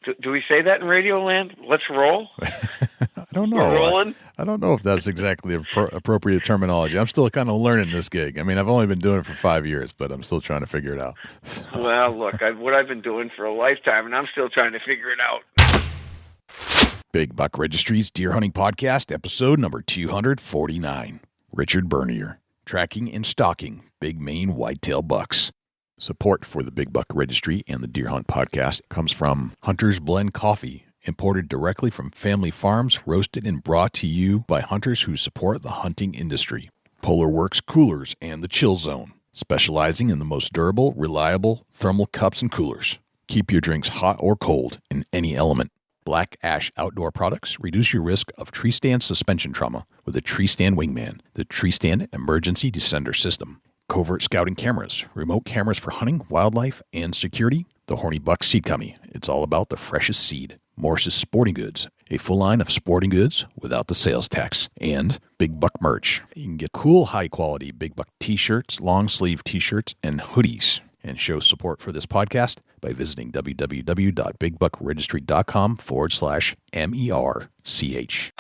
Do we say that in Radio Land? Let's roll? I don't know. We're rolling? I don't know if that's exactly appropriate terminology. I'm still kind of learning this gig. I mean, I've only been doing it for 5 years, but I'm still trying to figure it out. Well, look, what I've been doing for a lifetime, and I'm still trying to figure it out. Big Buck Registry's Deer Hunting Podcast, episode number 249. Richard Bernier, tracking and stalking big Maine whitetail bucks. Support for the Big Buck Registry and the Deer Hunt Podcast comes from Hunter's Blend Coffee, imported directly from family farms, roasted and brought to you by hunters who support the hunting industry. Polar Works Coolers and the Chill Zone, specializing in the most durable, reliable thermal cups and coolers. Keep your drinks hot or cold in any element. Black Ash Outdoor Products reduce your risk of tree stand suspension trauma with a Tree Stand Wingman, the Tree Stand Emergency Descender System. Covert Scouting Cameras, remote cameras for hunting, wildlife, and security. The Horny Buck Seed Company. It's all about the freshest seed. Morse's Sporting Goods, a full line of sporting goods without the sales tax. And Big Buck merch. You can get cool, high-quality Big Buck t-shirts, long-sleeve t-shirts, and hoodies. And show support for this podcast by visiting www.bigbuckregistry.com/MERCH.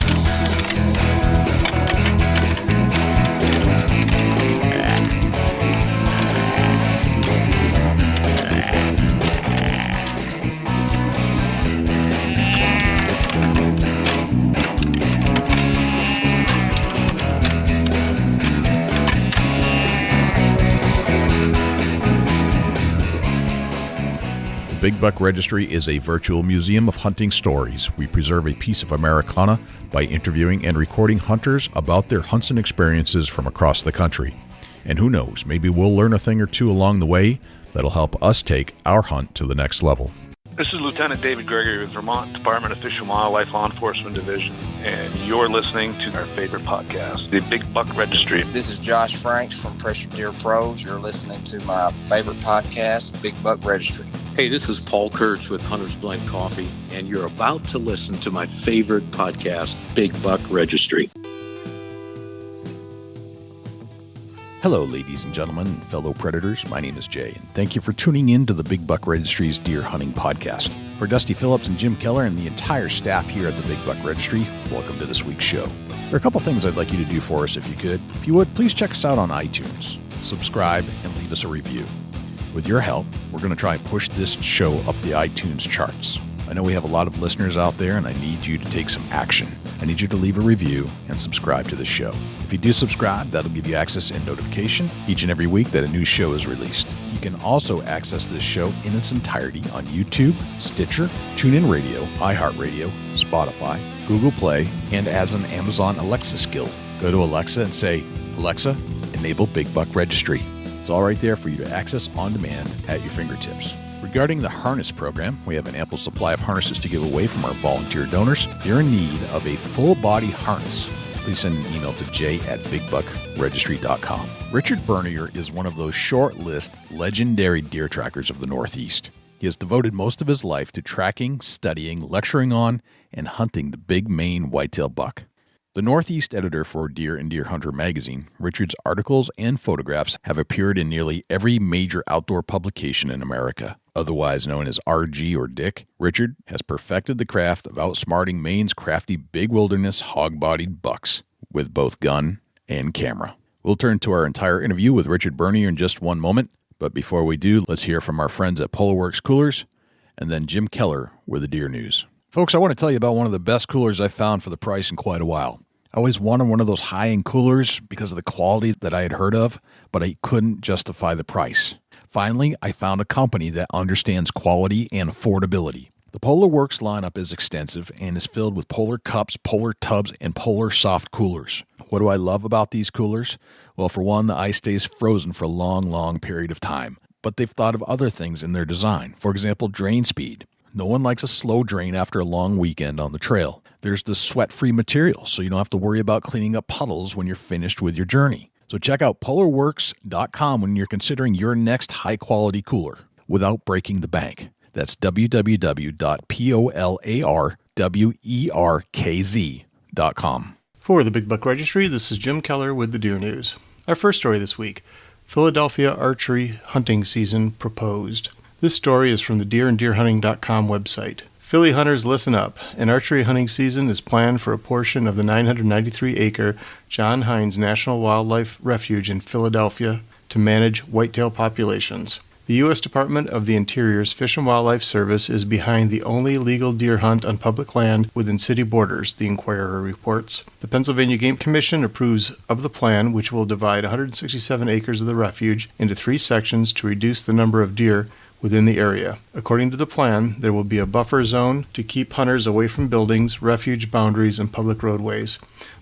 Big Buck Registry is a virtual museum of hunting stories. We preserve a piece of Americana by interviewing and recording hunters about their hunts and experiences from across the country. And who knows, maybe we'll learn a thing or two along the way that'll help us take our hunt to the next level. This is Lieutenant David Gregory with Vermont Department of Fish and Wildlife Law Enforcement Division, and you're listening to our favorite podcast, the Big Buck Registry. This is Josh Franks from Pressure Deer Pros. You're listening to my favorite podcast, Big Buck Registry. Hey, this is Paul Kurtz with Hunter's Blend Coffee, and you're about to listen to my favorite podcast, Big Buck Registry. Hello, ladies and gentlemen, and fellow predators. My name is Jay, and thank you for tuning in to the Big Buck Registry's Deer Hunting Podcast. For Dusty Phillips and Jim Keller and the entire staff here at the Big Buck Registry, welcome to this week's show. There are a couple things I'd like you to do for us if you could. If you would, please check us out on iTunes, subscribe, and leave us a review. With your help, we're going to try and push this show up the iTunes charts. I know we have a lot of listeners out there, and I need you to take some action. I need you to leave a review and subscribe to the show. If you do subscribe, that'll give you access and notification each and every week that a new show is released. You can also access this show in its entirety on YouTube, Stitcher, TuneIn Radio, iHeartRadio, Spotify, Google Play, and as an Amazon Alexa skill. Go to Alexa and say, Alexa, enable Big Buck Registry. It's all right there for you to access on demand at your fingertips. Regarding the harness program, we have an ample supply of harnesses to give away from our volunteer donors. If you're in need of a full-body harness, please send an email to jay@bigbuckregistry.com. Richard Bernier is one of those short-list, legendary deer trackers of the Northeast. He has devoted most of his life to tracking, studying, lecturing on, and hunting the big Maine whitetail buck. The Northeast editor for Deer and Deer Hunter magazine, Richard's articles and photographs have appeared in nearly every major outdoor publication in America. Otherwise known as RG or Dick, Richard has perfected the craft of outsmarting Maine's crafty big wilderness hog-bodied bucks with both gun and camera. We'll turn to our entire interview with Richard Bernier in just one moment, but before we do, let's hear from our friends at Polar Works Coolers and then Jim Keller with the Deer News. Folks, I want to tell you about one of the best coolers I've found for the price in quite a while. I always wanted one of those high-end coolers because of the quality that I had heard of, but I couldn't justify the price. Finally, I found a company that understands quality and affordability. The Polar Works lineup is extensive and is filled with Polar cups, Polar tubs, and Polar soft coolers. What do I love about these coolers? Well, for one, the ice stays frozen for a long, long period of time. But they've thought of other things in their design. For example, drain speed. No one likes a slow drain after a long weekend on the trail. There's the sweat-free material, so you don't have to worry about cleaning up puddles when you're finished with your journey. So check out polarworks.com when you're considering your next high-quality cooler without breaking the bank. That's www.polarwerkz.com. For the Big Buck Registry, this is Jim Keller with the Deer News. Our first story this week, Philadelphia archery hunting season proposed. This story is from the deeranddeerhunting.com website. Philly hunters, listen up. An archery hunting season is planned for a portion of the 993-acre John Hines National Wildlife Refuge in Philadelphia to manage whitetail populations. The U.S. Department of the Interior's Fish and Wildlife Service is behind the only legal deer hunt on public land within city borders, the Inquirer reports. The Pennsylvania Game Commission approves of the plan, which will divide 167 acres of the refuge into 3 sections to reduce the number of deer within the area. According to the plan, there will be a buffer zone to keep hunters away from buildings, refuge boundaries, and public roadways.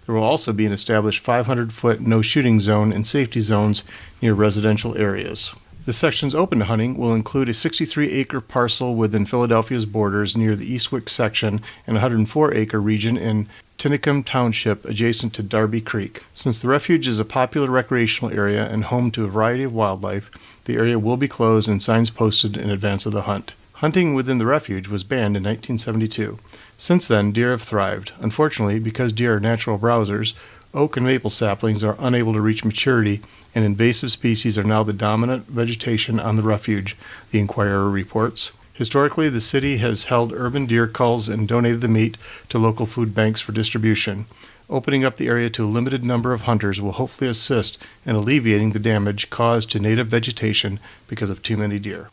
There will also be an established 500-foot no-shooting zone and safety zones near residential areas. The sections open to hunting will include a 63-acre parcel within Philadelphia's borders near the Eastwick section and a 104-acre region in Tinicum Township adjacent to Darby Creek. Since the refuge is a popular recreational area and home to a variety of wildlife, the area will be closed and signs posted in advance of the hunt. Hunting within the refuge was banned in 1972. Since then, deer have thrived. Unfortunately, because deer are natural browsers, oak and maple saplings are unable to reach maturity, and invasive species are now the dominant vegetation on the refuge, the Inquirer reports. Historically, the city has held urban deer culls and donated the meat to local food banks for distribution. Opening up the area to a limited number of hunters will hopefully assist in alleviating the damage caused to native vegetation because of too many deer.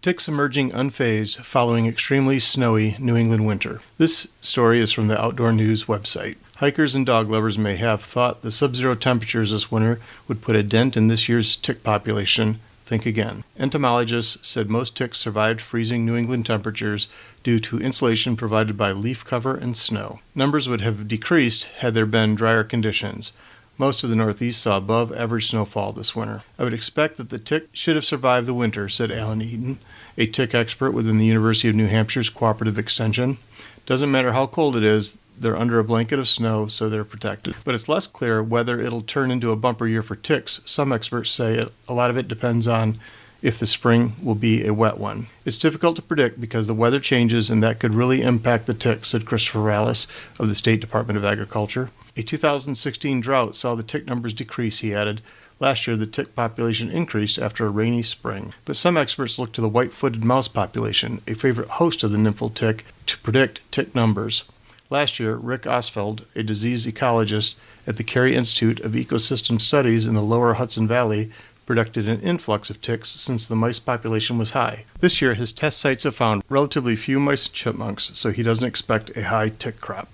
Ticks emerging unfazed following extremely snowy New England winter. This story is from the Outdoor News website. Hikers and dog lovers may have thought the sub-zero temperatures this winter would put a dent in this year's tick population. Think again. Entomologists said most ticks survived freezing New England temperatures due to insulation provided by leaf cover and snow. Numbers would have decreased had there been drier conditions. Most of the Northeast saw above-average snowfall this winter. I would expect that the tick should have survived the winter, said Alan Eaton, a tick expert within the University of New Hampshire's Cooperative Extension. Doesn't matter how cold it is, they're under a blanket of snow, so they're protected. But it's less clear whether it'll turn into a bumper year for ticks. Some experts say a lot of it depends on if the spring will be a wet one. It's difficult to predict because the weather changes and that could really impact the ticks, said Christopher Rallis of the State Department of Agriculture. A 2016 drought saw the tick numbers decrease, he added. Last year, the tick population increased after a rainy spring. But some experts look to the white-footed mouse population, a favorite host of the nymphal tick, to predict tick numbers. Last year, Rick Osfeld, a disease ecologist at the Cary Institute of Ecosystem Studies in the lower Hudson Valley, predicted an influx of ticks since the mice population was high. This year, his test sites have found relatively few mice and chipmunks, so he doesn't expect a high tick crop.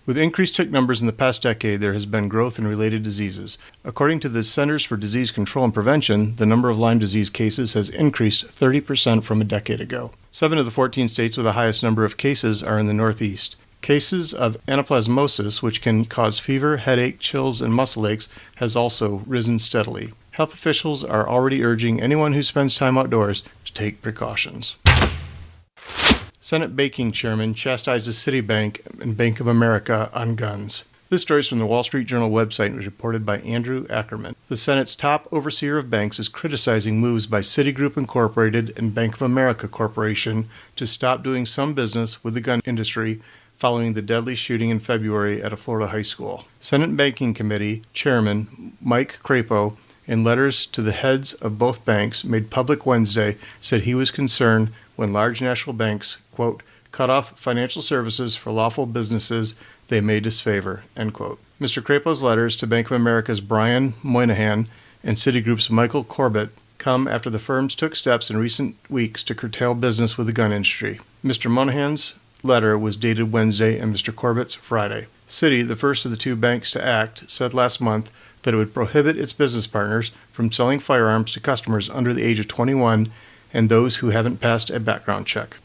With increased tick numbers in the past decade, there has been growth in related diseases. According to the Centers for Disease Control and Prevention, the number of Lyme disease cases has increased 30% from a decade ago. 7 of the 14 states with the highest number of cases are in the Northeast. Cases of anaplasmosis, which can cause fever, headache, chills, and muscle aches, has also risen steadily. Health officials are already urging anyone who spends time outdoors to take precautions. Senate Banking Chairman chastises Citibank and Bank of America on guns. This story is from the Wall Street Journal website and was reported by Andrew Ackerman. The Senate's top overseer of banks is criticizing moves by Citigroup Incorporated and Bank of America Corporation to stop doing some business with the gun industry following the deadly shooting in February at a Florida high school. Senate Banking Committee Chairman Mike Crapo, in letters to the heads of both banks made public Wednesday, said he was concerned when large national banks, quote, cut off financial services for lawful businesses they may disfavor, end quote. Mr. Crapo's letters to Bank of America's Brian Moynihan and Citigroup's Michael Corbett come after the firms took steps in recent weeks to curtail business with the gun industry. Mr. Moynihan's letter was dated Wednesday and Mr. Corbett's Friday. Citi, the first of the two banks to act, said last month that it would prohibit its business partners from selling firearms to customers under the age of 21 and those who haven't passed a background check.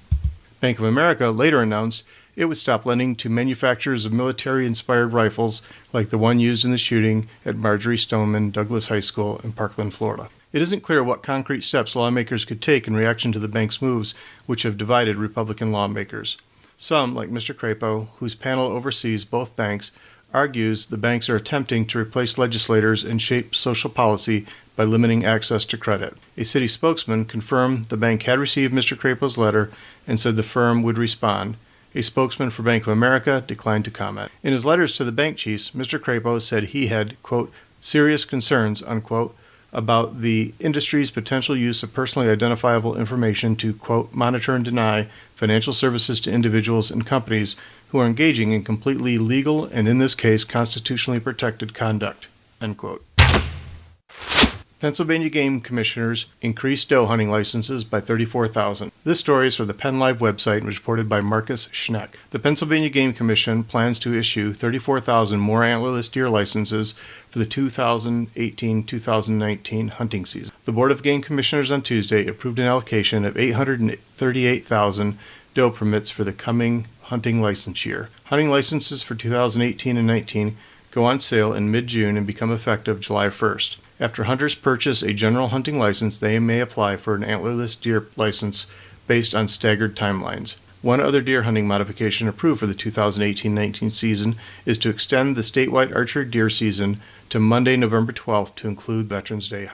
Bank of America later announced it would stop lending to manufacturers of military-inspired rifles like the one used in the shooting at Marjorie Stoneman Douglas High School in Parkland, Florida. It isn't clear what concrete steps lawmakers could take in reaction to the bank's moves, which have divided Republican lawmakers. Some, like Mr. Crapo, whose panel oversees both banks, argues the banks are attempting to replace legislators and shape social policy by limiting access to credit. A city spokesman confirmed the bank had received Mr. Crapo's letter and said the firm would respond. A spokesman for Bank of America declined to comment. In his letters to the bank chiefs, Mr. Crapo said he had, quote, serious concerns, unquote, about the industry's potential use of personally identifiable information to, quote, monitor and deny financial services to individuals and companies who are engaging in completely legal and, in this case, constitutionally protected conduct, end quote. Pennsylvania Game Commissioners increased doe hunting licenses by 34,000. This story is for the PennLive website and was reported by Marcus Schneck. The Pennsylvania Game Commission plans to issue 34,000 more antlerless deer licenses for the 2018-2019 hunting season. The Board of Game Commissioners on Tuesday approved an allocation of 838,000 doe permits for the coming hunting license year. Hunting licenses for 2018 and 19 go on sale in mid-June and become effective July 1st. After hunters purchase a general hunting license, they may apply for an antlerless deer license based on staggered timelines. One other deer hunting modification approved for the 2018-19 season is to extend the statewide archery deer season to Monday, November 12th to include Veterans Day.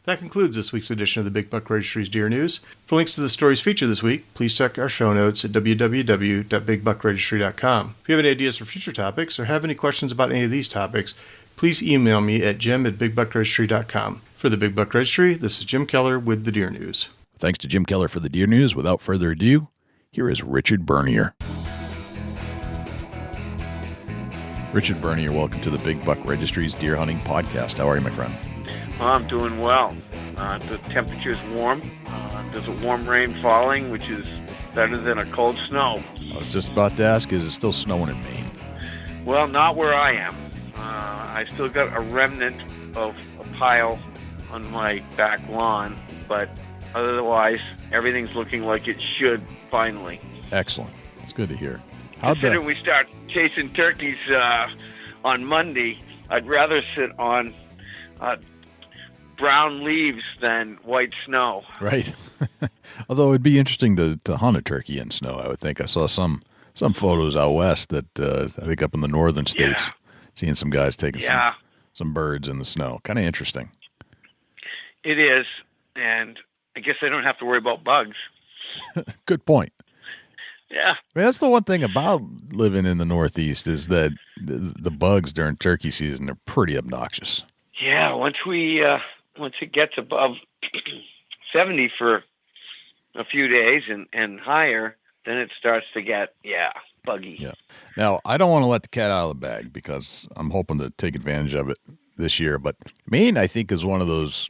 That concludes this week's edition of the Big Buck Registry's Deer News. For links to the stories featured this week, please check our show notes at www.bigbuckregistry.com. If you have any ideas for future topics or have any questions about any of these topics, please email me at jim@bigbuckregistry.com. For the Big Buck Registry, this is Jim Keller with the Deer News. Thanks to Jim Keller for the Deer News. Without further ado, here is Richard Bernier. Richard Bernier, welcome to the Big Buck Registry's Deer Hunting Podcast. How are you, my friend? I'm doing well. The temperature's warm. There's a warm rain falling, which is better than a cold snow. I was just about to ask, is it still snowing in Maine? Well, not where I am. I still got a remnant of a pile on my back lawn, but otherwise, everything's looking like it should finally. Excellent. It's good to hear. Considering we start chasing turkeys on Monday, I'd rather sit on brown leaves than white snow. Right. Although it'd be interesting to hunt a turkey in snow, I would think. I saw some photos out west that I think up in the northern states. Yeah. Seeing some guys taking some birds in the snow. Kind of interesting. It is, and I guess I don't have to worry about bugs. Good point. Yeah. I mean, that's the one thing about living in the Northeast is that the bugs during turkey season are pretty obnoxious. Yeah, once it gets above 70 for a few days and higher, then it starts to get, buggy. Yeah. Now, I don't want to let the cat out of the bag because I'm hoping to take advantage of it this year. But Maine, I think, is one of those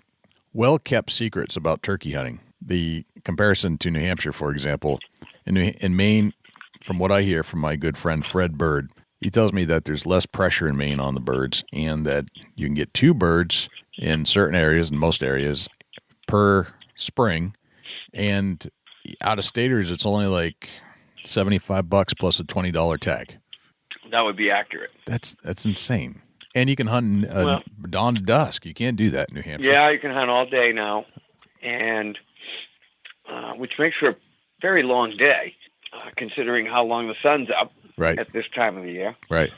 well-kept secrets about turkey hunting. The comparison to New Hampshire, for example, in Maine, from what I hear from my good friend Fred Bird, he tells me that there's less pressure in Maine on the birds and that you can get 2 birds in certain areas, in most areas, per spring. And out-of-staters, it's only like $75 plus a $20 tag. That would be accurate. That's insane. And you can hunt dawn to dusk. You can't do that in New Hampshire. Yeah, you can hunt all day now, and which makes for a very long day, considering how long the sun's up at this time of the year. Right.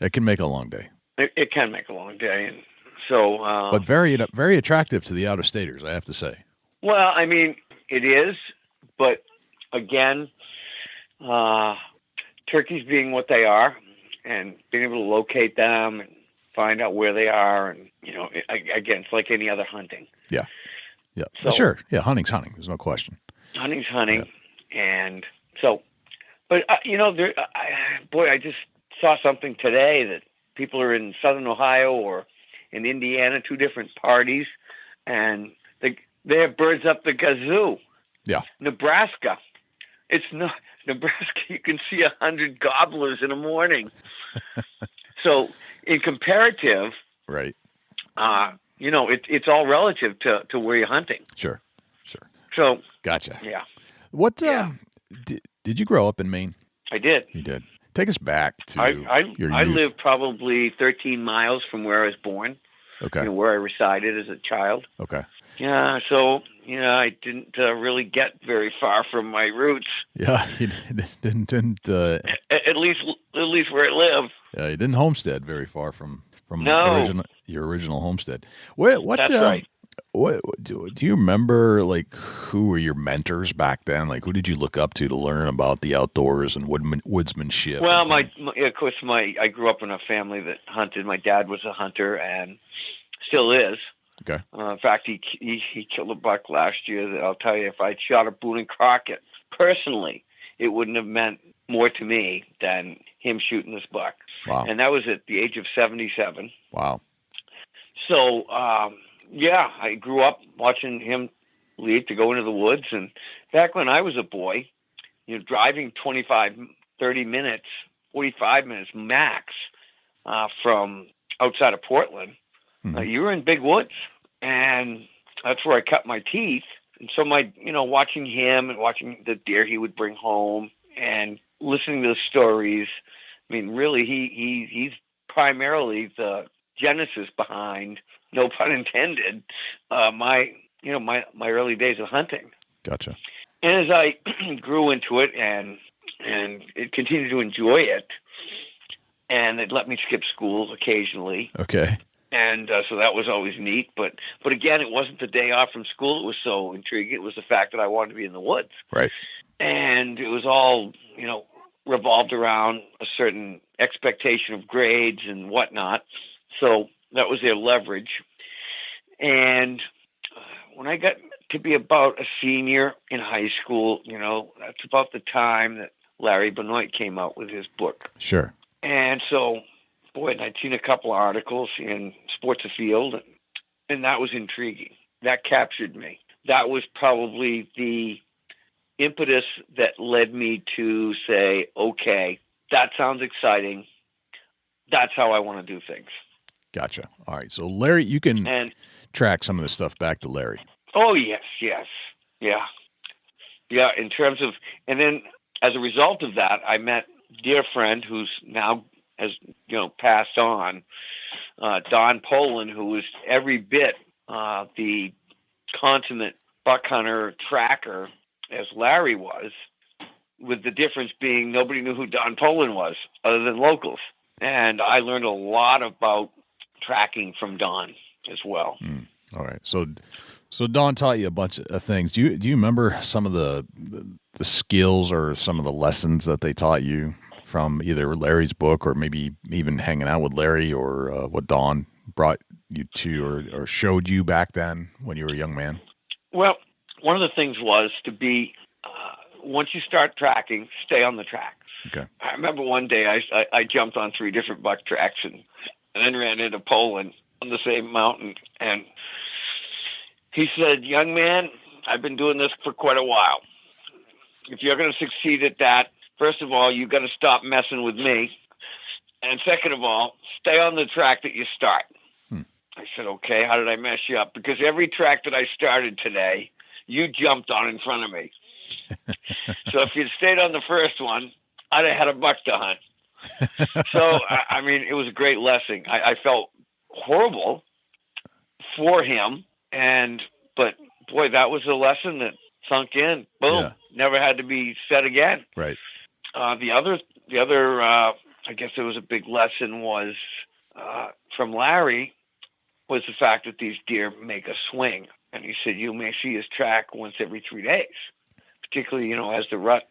It can make a long day. It can make a long day, and so. But very attractive to the out-of-staters, I have to say. Well, I mean, it is, but again. Turkeys being what they are and being able to locate them and find out where they are. And, again, it's like any other hunting. Yeah. Yeah. So, sure. Yeah. Hunting's hunting. There's no question. Hunting's hunting. Yeah. And so, but, I just saw something today that people are in Southern Ohio or in Indiana, 2 different parties, and they have birds up the gazoo. Yeah. Nebraska. It's not Nebraska. You can see 100 gobblers in the morning. So, in comparative, right? It's all relative to where you're hunting. Sure. So, gotcha. Yeah. What? Did you grow up in Maine? I did. You did. Take us back to your youth. I lived probably 13 miles from where I was born. Okay. Where I resided as a child. Okay. Yeah. So. I didn't really get very far from my roots. Yeah, you didn't. At least where I live. Yeah, you didn't homestead very far from your original homestead. What? That's right. What do you remember? Like, who were your mentors back then? Like, who did you look up to learn about the outdoors and woodsmanship? Well, I grew up in a family that hunted. My dad was a hunter, and still is. Okay. In fact, he killed a buck last year that I'll tell you, if I'd shot a Boone and Crockett, personally, it wouldn't have meant more to me than him shooting this buck. Wow. And that was at the age of 77. Wow. So, I grew up watching him lead to go into the woods. And back when I was a boy, driving 25, 30 minutes, 45 minutes max from outside of Portland, you were in big woods. And that's where I cut my teeth. And so watching him and watching the deer he would bring home and listening to the stories, I mean, really, he's primarily the genesis behind, no pun intended, my early days of hunting. Gotcha. And as I grew into it and it continued to enjoy it, and it let me skip school occasionally. Okay. And so that was always neat. But again, it wasn't the day off from school that was so intriguing. It was the fact that I wanted to be in the woods. Right. And it was all, revolved around a certain expectation of grades and whatnot. So that was their leverage. And when I got to be about a senior in high school, that's about the time that Larry Benoit came out with his book. Sure. And so, I'd seen a couple of articles in Sports Afield, and that was intriguing. That captured me. That was probably the impetus that led me to say, okay, that sounds exciting. That's how I want to do things. Gotcha. All right. So, Larry, you can track some of this stuff back to Larry. Oh, yes. Yeah. In terms of, and then as a result of that, I met a dear friend who's now has, passed on, Don Poland, who was every bit the consummate buck hunter tracker as Larry was, with the difference being nobody knew who Don Poland was other than locals. And I learned a lot about tracking from Don as well. All right. So Don taught you a bunch of things. Do you remember some of the skills or some of the lessons that they taught you from either Larry's book or maybe even hanging out with Larry, or what Don brought you to or showed you back then when you were a young man? Well, one of the things was to be, once you start tracking, stay on the tracks. Okay. I remember one day I jumped on 3 different buck tracks and then ran into Poland on the same mountain. And he said, "Young man, I've been doing this for quite a while. If you're going to succeed at that, first of all, you got to stop messing with me. And second of all, stay on the track that you start." I said, "Okay, how did I mess you up?" "Because every track that I started today, you jumped on in front of me. So if you'd stayed on the first one, I'd have had a buck to hunt." So, I mean, it was a great lesson. I felt horrible for him. But boy, that was a lesson that sunk in. Boom. Yeah. Never had to be said again. Right. The other, I guess it was a big lesson was, from Larry, was the fact that these deer make a swing. And he said, you may see his track once every 3 days, particularly, as the rut.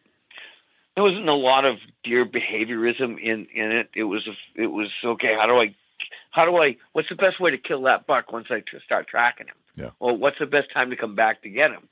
There wasn't a lot of deer behaviorism in it. It was okay. How do I, what's the best way to kill that buck once I start tracking him? Yeah. Well, what's the best time to come back to get him?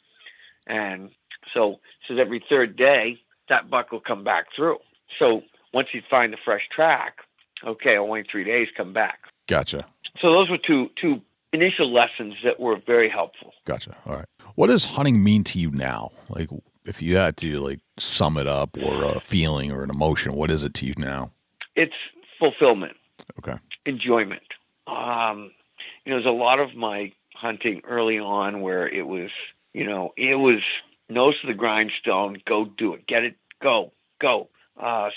And so every 3rd day, that buck will come back through. So once you find the fresh track, okay, only 3 days, come back. Gotcha. So those were two initial lessons that were very helpful. Gotcha. All right. What does hunting mean to you now? Like, if you had to sum it up, or a feeling or an emotion, what is it to you now? It's fulfillment. Okay. Enjoyment. There's a lot of my hunting early on where it was nose to the grindstone, go do it, get it, go,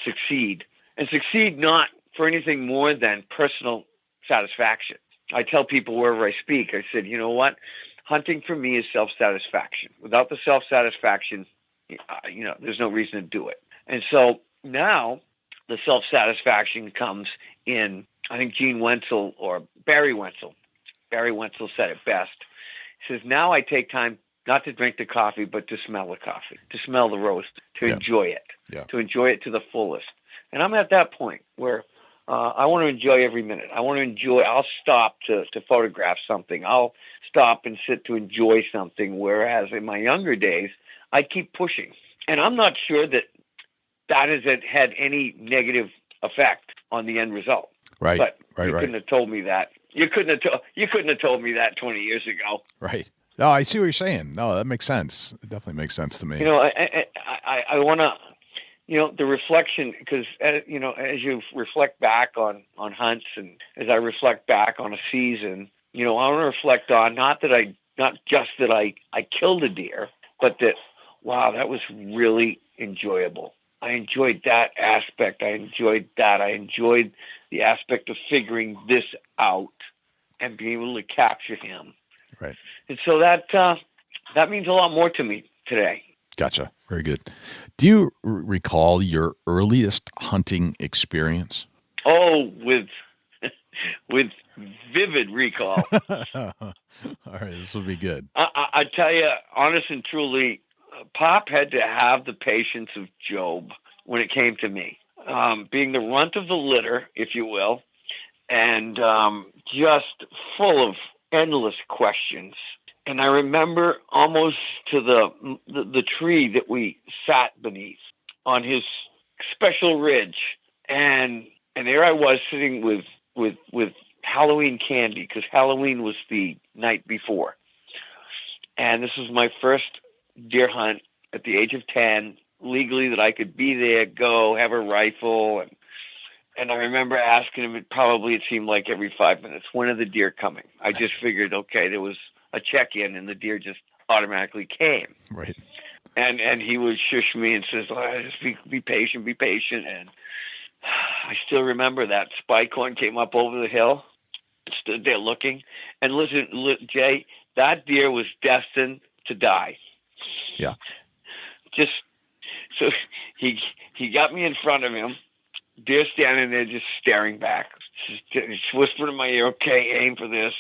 succeed. And succeed not for anything more than personal satisfaction. I tell people wherever I speak, I said, you know what? Hunting for me is self-satisfaction. Without the self-satisfaction, there's no reason to do it. And so now the self-satisfaction comes in, I think Gene Wenzel or Barry Wenzel said it best. He says, now I take time not to drink the coffee, but to smell the coffee, to smell the roast, to enjoy it, to enjoy it to the fullest. And I'm at that point where I want to enjoy every minute. I'll stop to photograph something. I'll stop and sit to enjoy something. Whereas in my younger days, I keep pushing. And I'm not sure that has had any negative effect on the end result. Right. But right. you Right. couldn't have told me that. You couldn't have told me that 20 years ago. Right. No, I see what you're saying. No, that makes sense. It definitely makes sense to me. You know, I want to, you know, the reflection, because, you know, as you reflect back on hunts and as I reflect back on a season, you know, I want to reflect on not just that I killed a deer, but that, wow, that was really enjoyable. I enjoyed that aspect. I enjoyed the aspect of figuring this out and being able to capture him. Right. And so that means a lot more to me today. Gotcha. Very good. Do you recall your earliest hunting experience? Oh, with vivid recall. All right, this will be good. I tell you, honest and truly, Pop had to have the patience of Job when it came to me, being the runt of the litter, if you will, and just full of endless questions. And I remember almost to the tree that we sat beneath on his special ridge, and there I was sitting with Halloween candy, because Halloween was the night before, and this was my first deer hunt at the age of 10, legally, that I could be there, go, have a rifle, and I remember asking him, it seemed like every 5 minutes, when are the deer coming? I just figured, okay, there was a check-in, and the deer just automatically came. Right. And he would shush me and says, just be patient, and I still remember that spike horn came up over the hill, stood there looking, and listen, Jay, that deer was destined to die. Yeah. Just so he got me in front of him, deer standing there just staring back, just whispering in my ear, okay, aim for this,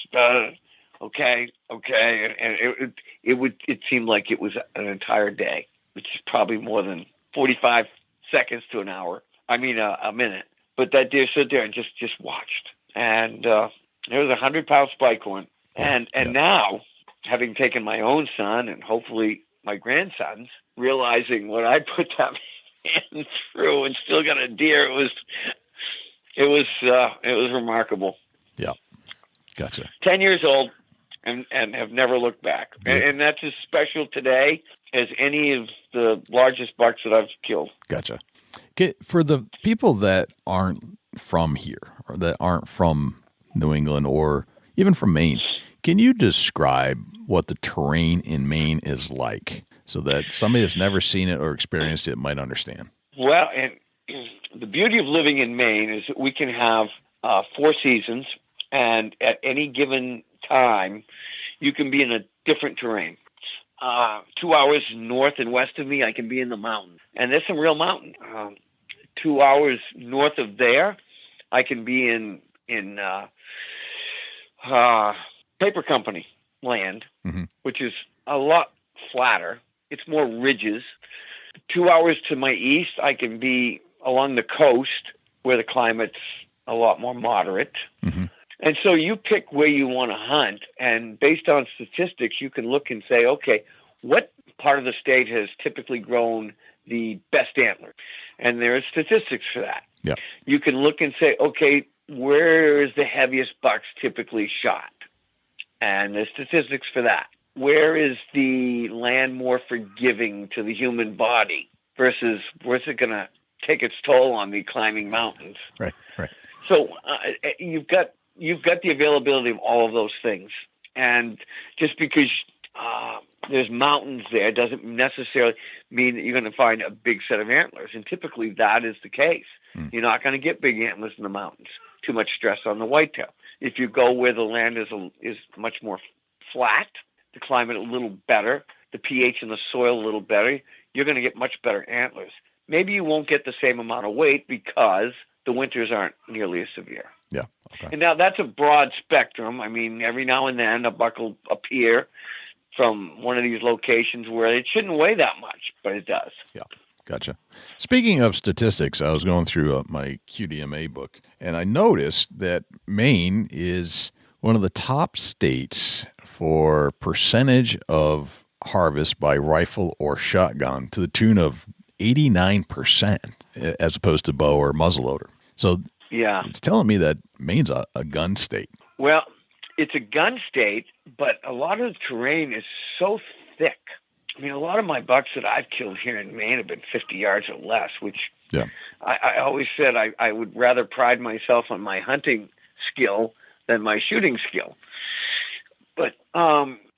okay, and it seemed like it was an entire day, which is probably more than 45 seconds to an hour. I mean, a minute. But that deer stood there and just watched, and there was 100-pound spike horn, and now, having taken my own son and hopefully my grandsons, realizing what I put that man through and still got a deer, it was remarkable. Yeah, gotcha. 10 years old and have never looked back, and that's as special today as any of the largest bucks that I've killed. Gotcha. Okay, for the people that aren't from here or that aren't from New England or even from Maine, can you describe what the terrain in Maine is like so that somebody that's never seen it or experienced it might understand? Well, and the beauty of living in Maine is that we can have 4 seasons, and at any given time, you can be in a different terrain. 2 hours north and west of me, I can be in the mountains, and there's some real mountain. 2 hours north of there, I can be in paper company land, which is a lot flatter. It's more ridges. 2 hours to my east, I can be along the coast where the climate's a lot more moderate. And so you pick where you want to hunt, and based on statistics, you can look and say, okay, what part of the state has typically grown the best antler? And there are statistics for that. Yeah. You can look and say, okay, where is the heaviest bucks typically shot? And there's statistics for that. Where is the land more forgiving to the human body versus where's it going to take its toll on the climbing mountains? Right. So you've got the availability of all of those things. And just because there's mountains there doesn't necessarily mean that you're going to find a big set of antlers. And typically that is the case. You're not going to get big antlers in the mountains. Too much stress on the whitetail. If you go where the land is much more flat, the climate a little better, the pH in the soil a little better, you're going to get much better antlers. Maybe you won't get the same amount of weight because the winters aren't nearly as severe. Yeah. Okay. And now that's a broad spectrum. I mean, every now and then a buck will appear from one of these locations where it shouldn't weigh that much, but it does. Yeah. Gotcha. Speaking of statistics, I was going through my QDMA book, and I noticed that Maine is one of the top states for percentage of harvest by rifle or shotgun to the tune of 89% as opposed to bow or muzzleloader. So Yeah. it's telling me that Maine's a gun state. Well, it's a gun state, but a lot of the terrain is so thick. I mean, a lot of my bucks that I've killed here in Maine have been 50 yards or less, which I always said I would rather pride myself on my hunting skill than my shooting skill. But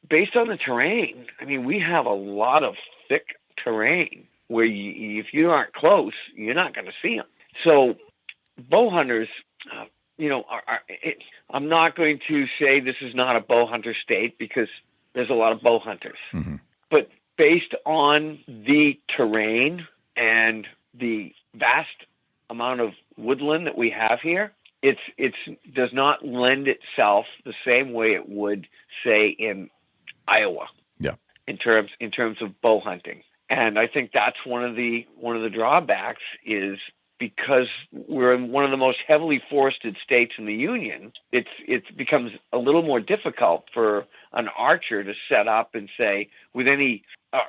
based on the terrain, I mean, we have a lot of thick terrain where if you aren't close, you're not going to see them. So bow hunters, I'm not going to say this is not a bow hunter state because there's a lot of bow hunters. Mm-hmm. But based on the terrain and the vast amount of woodland that we have here, it does not lend itself the same way it would, say, in Iowa. Yeah. In terms of bow hunting. And I think that's one of the drawbacks is because we're in one of the most heavily forested states in the Union, it becomes a little more difficult for an archer to set up and say with any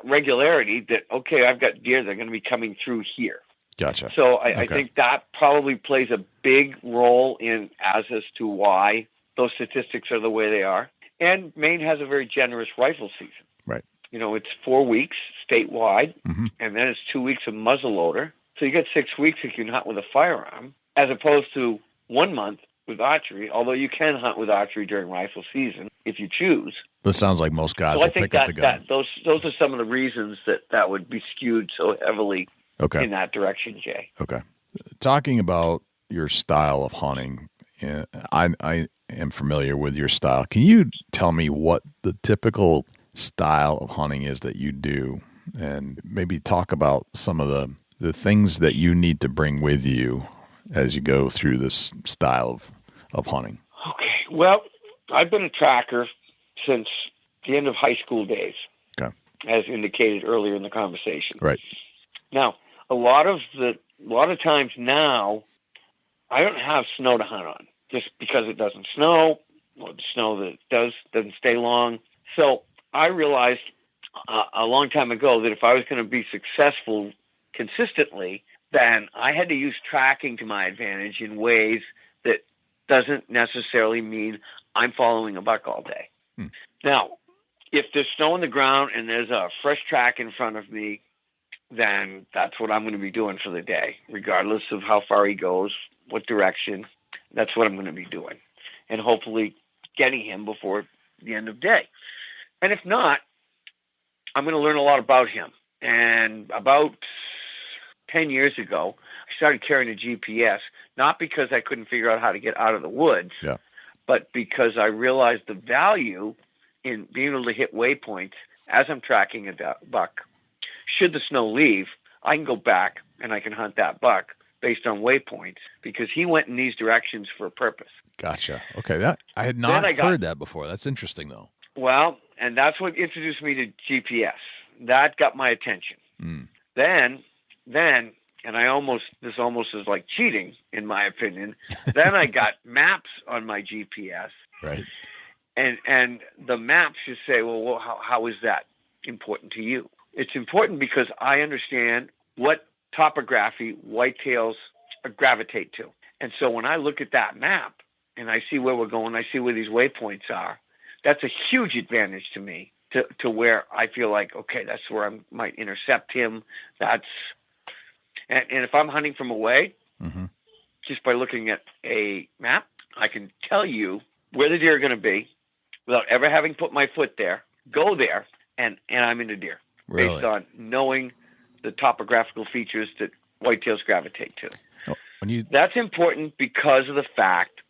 regularity that, okay, I've got deer that are going to be coming through here. Gotcha. So I think that probably plays a big role as to why those statistics are the way they are. And Maine has a very generous rifle season. Right. It's 4 weeks statewide, mm-hmm. and then it's 2 weeks of muzzleloader. So you get 6 weeks you can hunt with a firearm, as opposed to 1 month with archery, although you can hunt with archery during rifle season if you choose. But it sounds like most guys will pick up the gun. Those are some of the reasons that would be skewed so heavily in that direction, Jay. Okay. Talking about your style of hunting, I am familiar with your style. Can you tell me what the typical style of hunting is that you do, and maybe talk about some of the things that you need to bring with you as you go through this style of hunting? Okay. Well, I've been a tracker since the end of high school days, as indicated earlier in the conversation. Right. Now, a lot of times now, I don't have snow to hunt on just because it doesn't snow, or the snow that it doesn't stay long. So I realized a long time ago that if I was going to be successful consistently, then I had to use tracking to my advantage in ways that doesn't necessarily mean I'm following a buck all day. Now, if there's snow on the ground and there's a fresh track in front of me, then that's what I'm going to be doing for the day, regardless of how far he goes, what direction. That's what I'm going to be doing, and hopefully getting him before the end of day. And if not, I'm going to learn a lot about him. And about 10 years ago, I started carrying a GPS, not because I couldn't figure out how to get out of the woods, but because I realized the value in being able to hit waypoints as I'm tracking a buck. Should the snow leave, I can go back and I can hunt that buck based on waypoints because he went in these directions for a purpose. Gotcha. Okay, I had not heard that before. That's interesting, though. Well, and that's what introduced me to GPS. That got my attention. Then, and this almost is like cheating, in my opinion. Then I got maps on my GPS. Right. And the maps just say, well, how is that important to you? It's important because I understand what topography whitetails gravitate to. And so when I look at that map and I see where we're going, I see where these waypoints are, that's a huge advantage to me to where I feel like, okay, that's where I might intercept him. And if I'm hunting from away, just by looking at a map, I can tell you where the deer are going to be without ever having put my foot there, go there, and I'm in the deer. Really? Based on knowing the topographical features that whitetails gravitate to. That's important because of the fact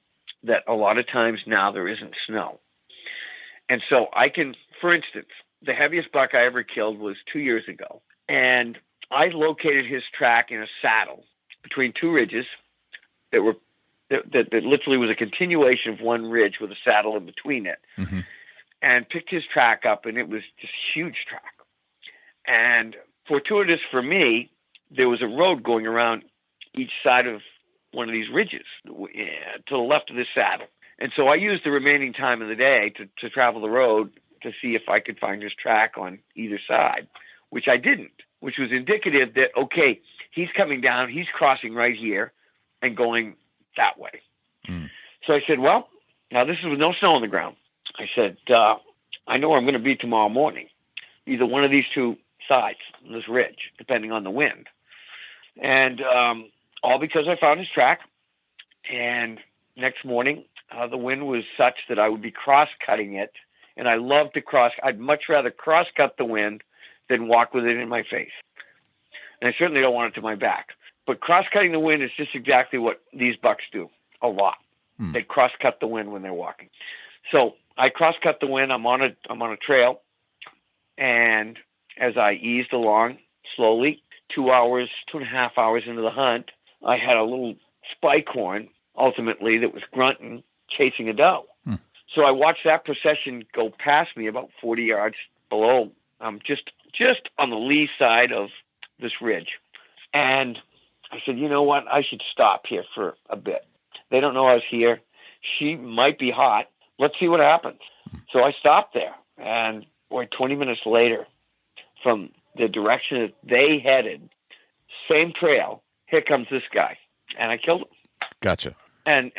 that a lot of times now there isn't snow. And so I can, for instance, the heaviest buck I ever killed was 2 years ago. And I located his track in a saddle between two ridges that literally was a continuation of one ridge with a saddle in between it. And picked his track up, and it was just huge track. And fortuitous for me, there was a road going around each side of one of these ridges to the left of this saddle. And so I used the remaining time of the day to travel the road to see if I could find his track on either side, which I didn't, which was indicative that, okay, he's coming down, he's crossing right here and going that way. So I said, well, now this is with no snow on the ground. I said, I know where I'm going to be tomorrow morning, either one of these two sides on this ridge, depending on the wind. And all because I found his track. And next morning, the wind was such that I would be cross-cutting it. And I love to I'd much rather cross-cut the wind than walk with it in my face. And I certainly don't want it to my back. But cross-cutting the wind is just exactly what these bucks do a lot. They cross-cut the wind when they're walking. So I cross-cut the wind. I'm on a trail. And as I eased along slowly, 2.5 hours into the hunt, I had a little spike horn, ultimately, that was grunting, chasing a doe. So I watched that procession go past me about 40 yards below, just on the lee side of this ridge. And I said, you know what? I should stop here for a bit. They don't know I was here. She might be hot. Let's see what happens. So I stopped there. And 20 minutes later, from the direction that they headed, same trail, here comes this guy. And I killed him. Gotcha. And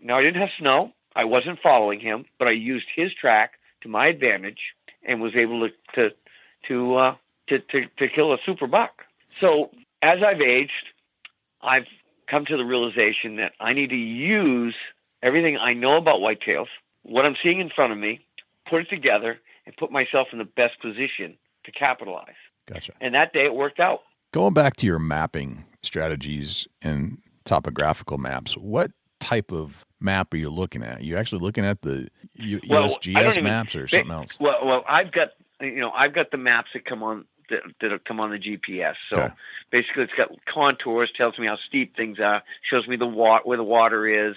now I didn't have snow. I wasn't following him, but I used his track to my advantage and was able to kill a super buck. So as I've aged, I've come to the realization that I need to use everything I know about whitetails, what I'm seeing in front of me, put it together, and put myself in the best position to capitalize. Gotcha. And that day it worked out. Going back to your mapping strategies and topographical maps, what type of map are you looking at? Are you actually looking at the USGS maps or something else? Well, I've got the maps that come on that come on the GPS. So basically, it's got contours, tells me how steep things are, shows me where the water is.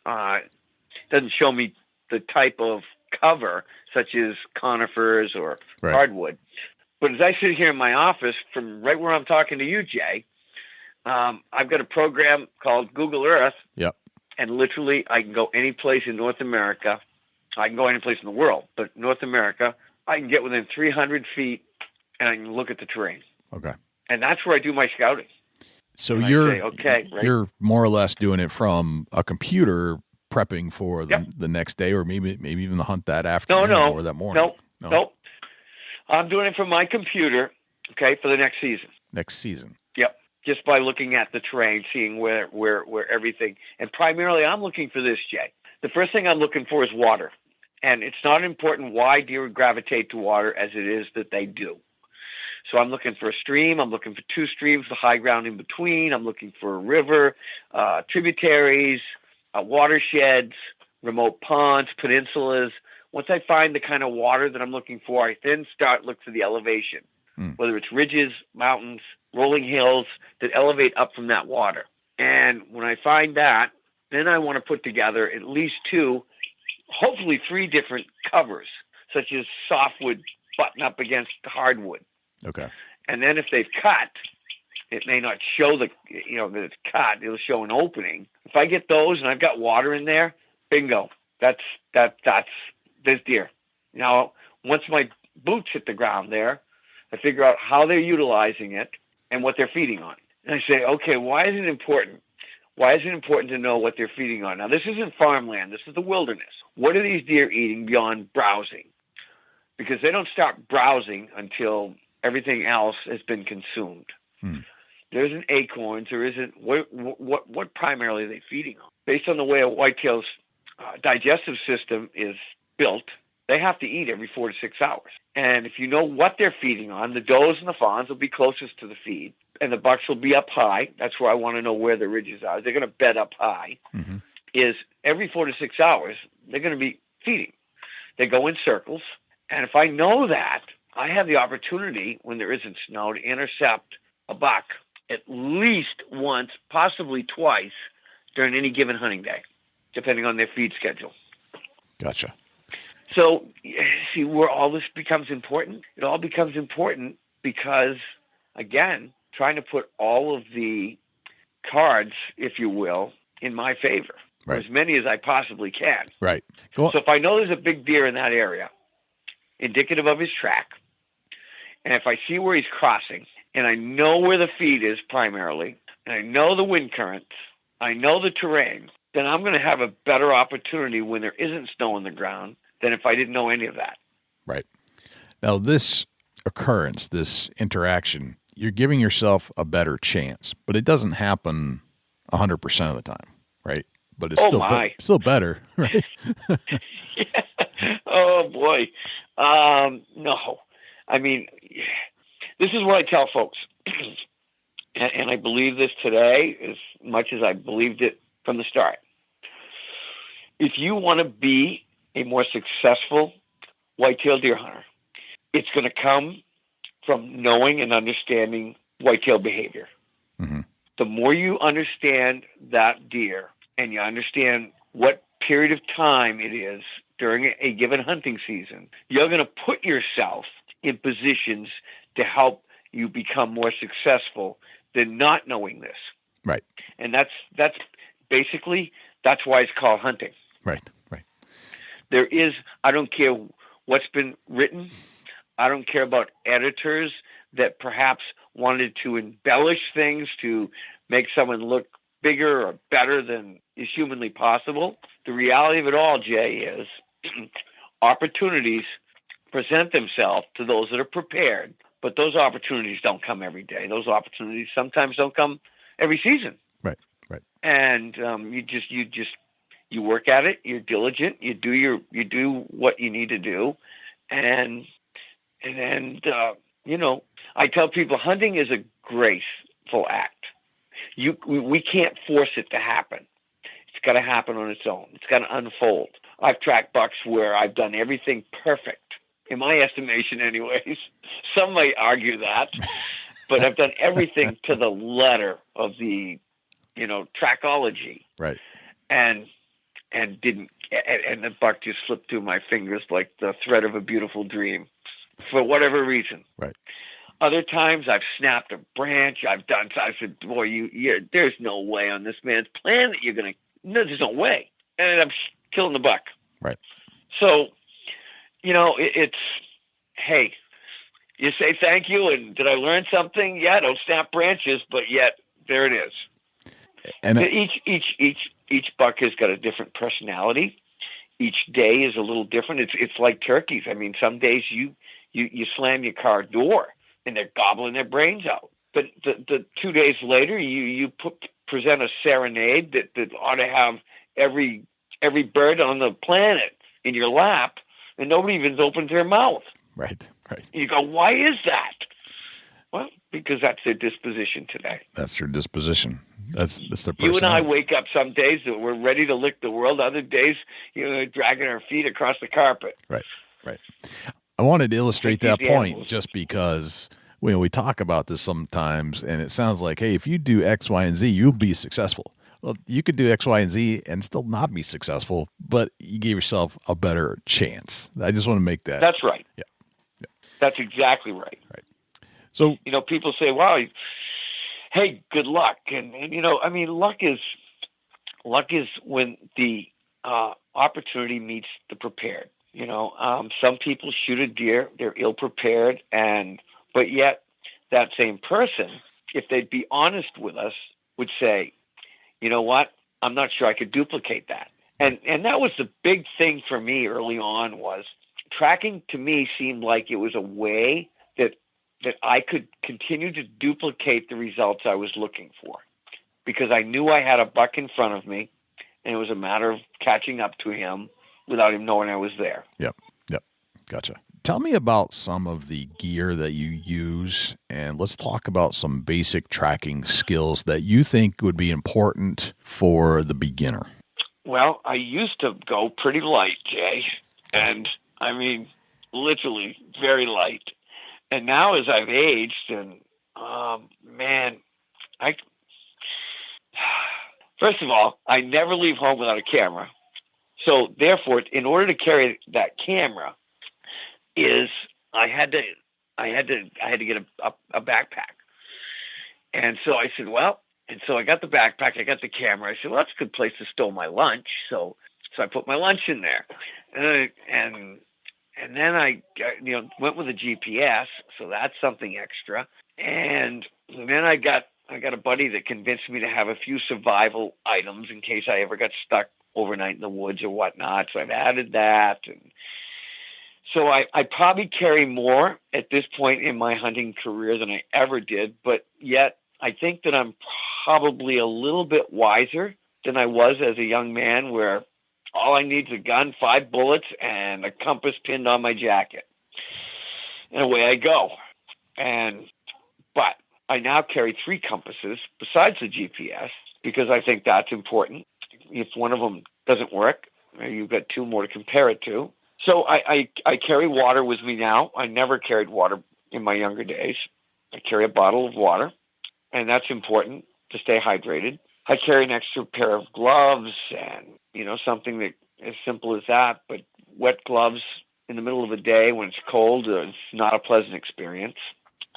Doesn't show me the type of cover, such as conifers or hardwood. But as I sit here in my office, from right where I'm talking to you, Jay, I've got a program called Google Earth. Yep. And literally, I can go any place in North America. I can go any place in the world, but North America, I can get within 300 feet, and I can look at the terrain. Okay. And that's where I do my scouting. So you're more or less doing it from a computer, prepping for the next day, or maybe even the hunt that afternoon or that morning. No. I'm doing it from my computer, for the next season. Next season. Yep. Just by looking at the terrain, seeing where everything, and primarily I'm looking for this, Jay. The first thing I'm looking for is water. And it's not important why deer gravitate to water as it is that they do. So I'm looking for a stream. I'm looking for two streams, the high ground in between. I'm looking for a river, tributaries, watersheds, remote ponds, peninsulas. Once I find the kind of water that I'm looking for, I then look for the elevation, whether it's ridges, mountains, rolling hills that elevate up from that water. And when I find that, then I want to put together at least 2, hopefully 3 different covers, such as softwood button up against hardwood. Okay. And then if they've cut, it may not show that it's cut. It'll show an opening. If I get those and I've got water in there, bingo. That's there's deer. Now, once my boots hit the ground there, I figure out how they're utilizing it and what they're feeding on. And I say, okay, why is it important? Why is it important to know what they're feeding on? Now, this isn't farmland. This is the wilderness. What are these deer eating beyond browsing? Because they don't start browsing until everything else has been consumed. There isn't acorns. There isn't what primarily are they feeding on? Based on the way a whitetail's digestive system is built, they have to eat every 4 to 6 hours. And if you know what they're feeding on, the does and the fawns will be closest to the feed, and the bucks will be up high. That's where I want to know where the ridges are. They're going to bed up high. Is every 4 to 6 hours, they're going to be feeding. They go in circles. And if I know that, I have the opportunity, when there isn't snow, to intercept a buck at least once, possibly twice, during any given hunting day, depending on their feed schedule. Gotcha. So, see where all this becomes important? It all becomes important because, again, trying to put all of the cards, if you will, in my favor, Right. as many as I possibly can. Right. Go on. So if I know there's a big deer in that area, indicative of his track, and if I see where he's crossing, and I know where the feed is primarily, and I know the wind currents, I know the terrain, then I'm going to have a better opportunity when there isn't snow on the ground than if I didn't know any of that. Right. Now, this occurrence, this interaction, you're giving yourself a better chance, but it doesn't happen 100% of the time, right? But it's still better, right? Yeah. Oh, boy. No. I mean, this is what I tell folks, and I believe this today as much as I believed it from the start. If you want to be a more successful whitetail deer hunter, it's going to come from knowing and understanding whitetail behavior. Mm-hmm. The more you understand that deer and you understand what period of time it is during a given hunting season, you're going to put yourself in positions to help you become more successful than not knowing this. Right. And that's basically, that's why it's called hunting. Right. Right. There is, I don't care what's been written. I don't care about editors that perhaps wanted to embellish things to make someone look bigger or better than is humanly possible. The reality of it all, Jay, is opportunities present themselves to those that are prepared, but those opportunities don't come every day. Those opportunities sometimes don't come every season. Right. Right. And you work at it. You're diligent. You do what you need to do, and I tell people hunting is a graceful act. We can't force it to happen. It's got to happen on its own. It's got to unfold. I've tracked bucks where I've done everything perfect, in my estimation anyways. Some might argue that, but I've done everything to the letter of the, trackology. Right. And the buck just slipped through my fingers like the thread of a beautiful dream for whatever reason. Right. Other times I've snapped a branch. I said, boy, there's no way on this man's plan that you're going to, no, there's no way. And I'm killing the buck. Right. So, it's, hey, you say thank you. And did I learn something? Yeah, don't snap branches, but yet there it is. And each buck has got a different personality. Each day is a little different. It's like turkeys. I mean, some days you slam your car door and they're gobbling their brains out. But the 2 days later, you present a serenade that ought to have every bird on the planet in your lap, and nobody even opens their mouth. Right, right. You go, why is that? Well, because that's their disposition today. That's their disposition. That's their personality. You and I wake up some days that we're ready to lick the world. Other days, dragging our feet across the carpet. Right, right. I wanted to illustrate that point just because we talk about this sometimes, and it sounds like, hey, if you do X, Y, and Z, you'll be successful. Well, you could do X, Y, and Z and still not be successful, but you gave yourself a better chance. I just want to make that. That's right. Yeah. That's exactly right. Right. So, people say, wow, hey, good luck. And luck is when the opportunity meets the prepared. Some people shoot a deer, they're ill prepared, but yet that same person, if they'd be honest with us, would say, you know what, I'm not sure I could duplicate that. And that was the big thing for me early on, was tracking to me seemed like it was a way that I could continue to duplicate the results I was looking for, because I knew I had a buck in front of me, and it was a matter of catching up to him without him knowing I was there. Yep. Gotcha. Tell me about some of the gear that you use, and let's talk about some basic tracking skills that you think would be important for the beginner. Well, I used to go pretty light, Jay, and I mean, literally very light. And now as I've aged, and first of all, I never leave home without a camera. So therefore, in order to carry that camera, I had to get a backpack. And so I said, well, and so I got the backpack, I got the camera. I said, well, that's a good place to store my lunch. So I put my lunch in there, and then I went with a GPS, so that's something extra. And then I got a buddy that convinced me to have a few survival items in case I ever got stuck overnight in the woods or whatnot. So I've added that, and so I probably carry more at this point in my hunting career than I ever did, but yet I think that I'm probably a little bit wiser than I was as a young man, where all I need is a gun, 5 bullets, and a compass pinned on my jacket. And away I go. But I now carry 3 compasses besides the GPS because I think that's important. If one of them doesn't work, you've got 2 more to compare it to. So I carry water with me now. I never carried water in my younger days. I carry a bottle of water, and that's important to stay hydrated. I carry an extra pair of gloves and, something that as simple as that, but wet gloves in the middle of the day when it's cold, it's not a pleasant experience.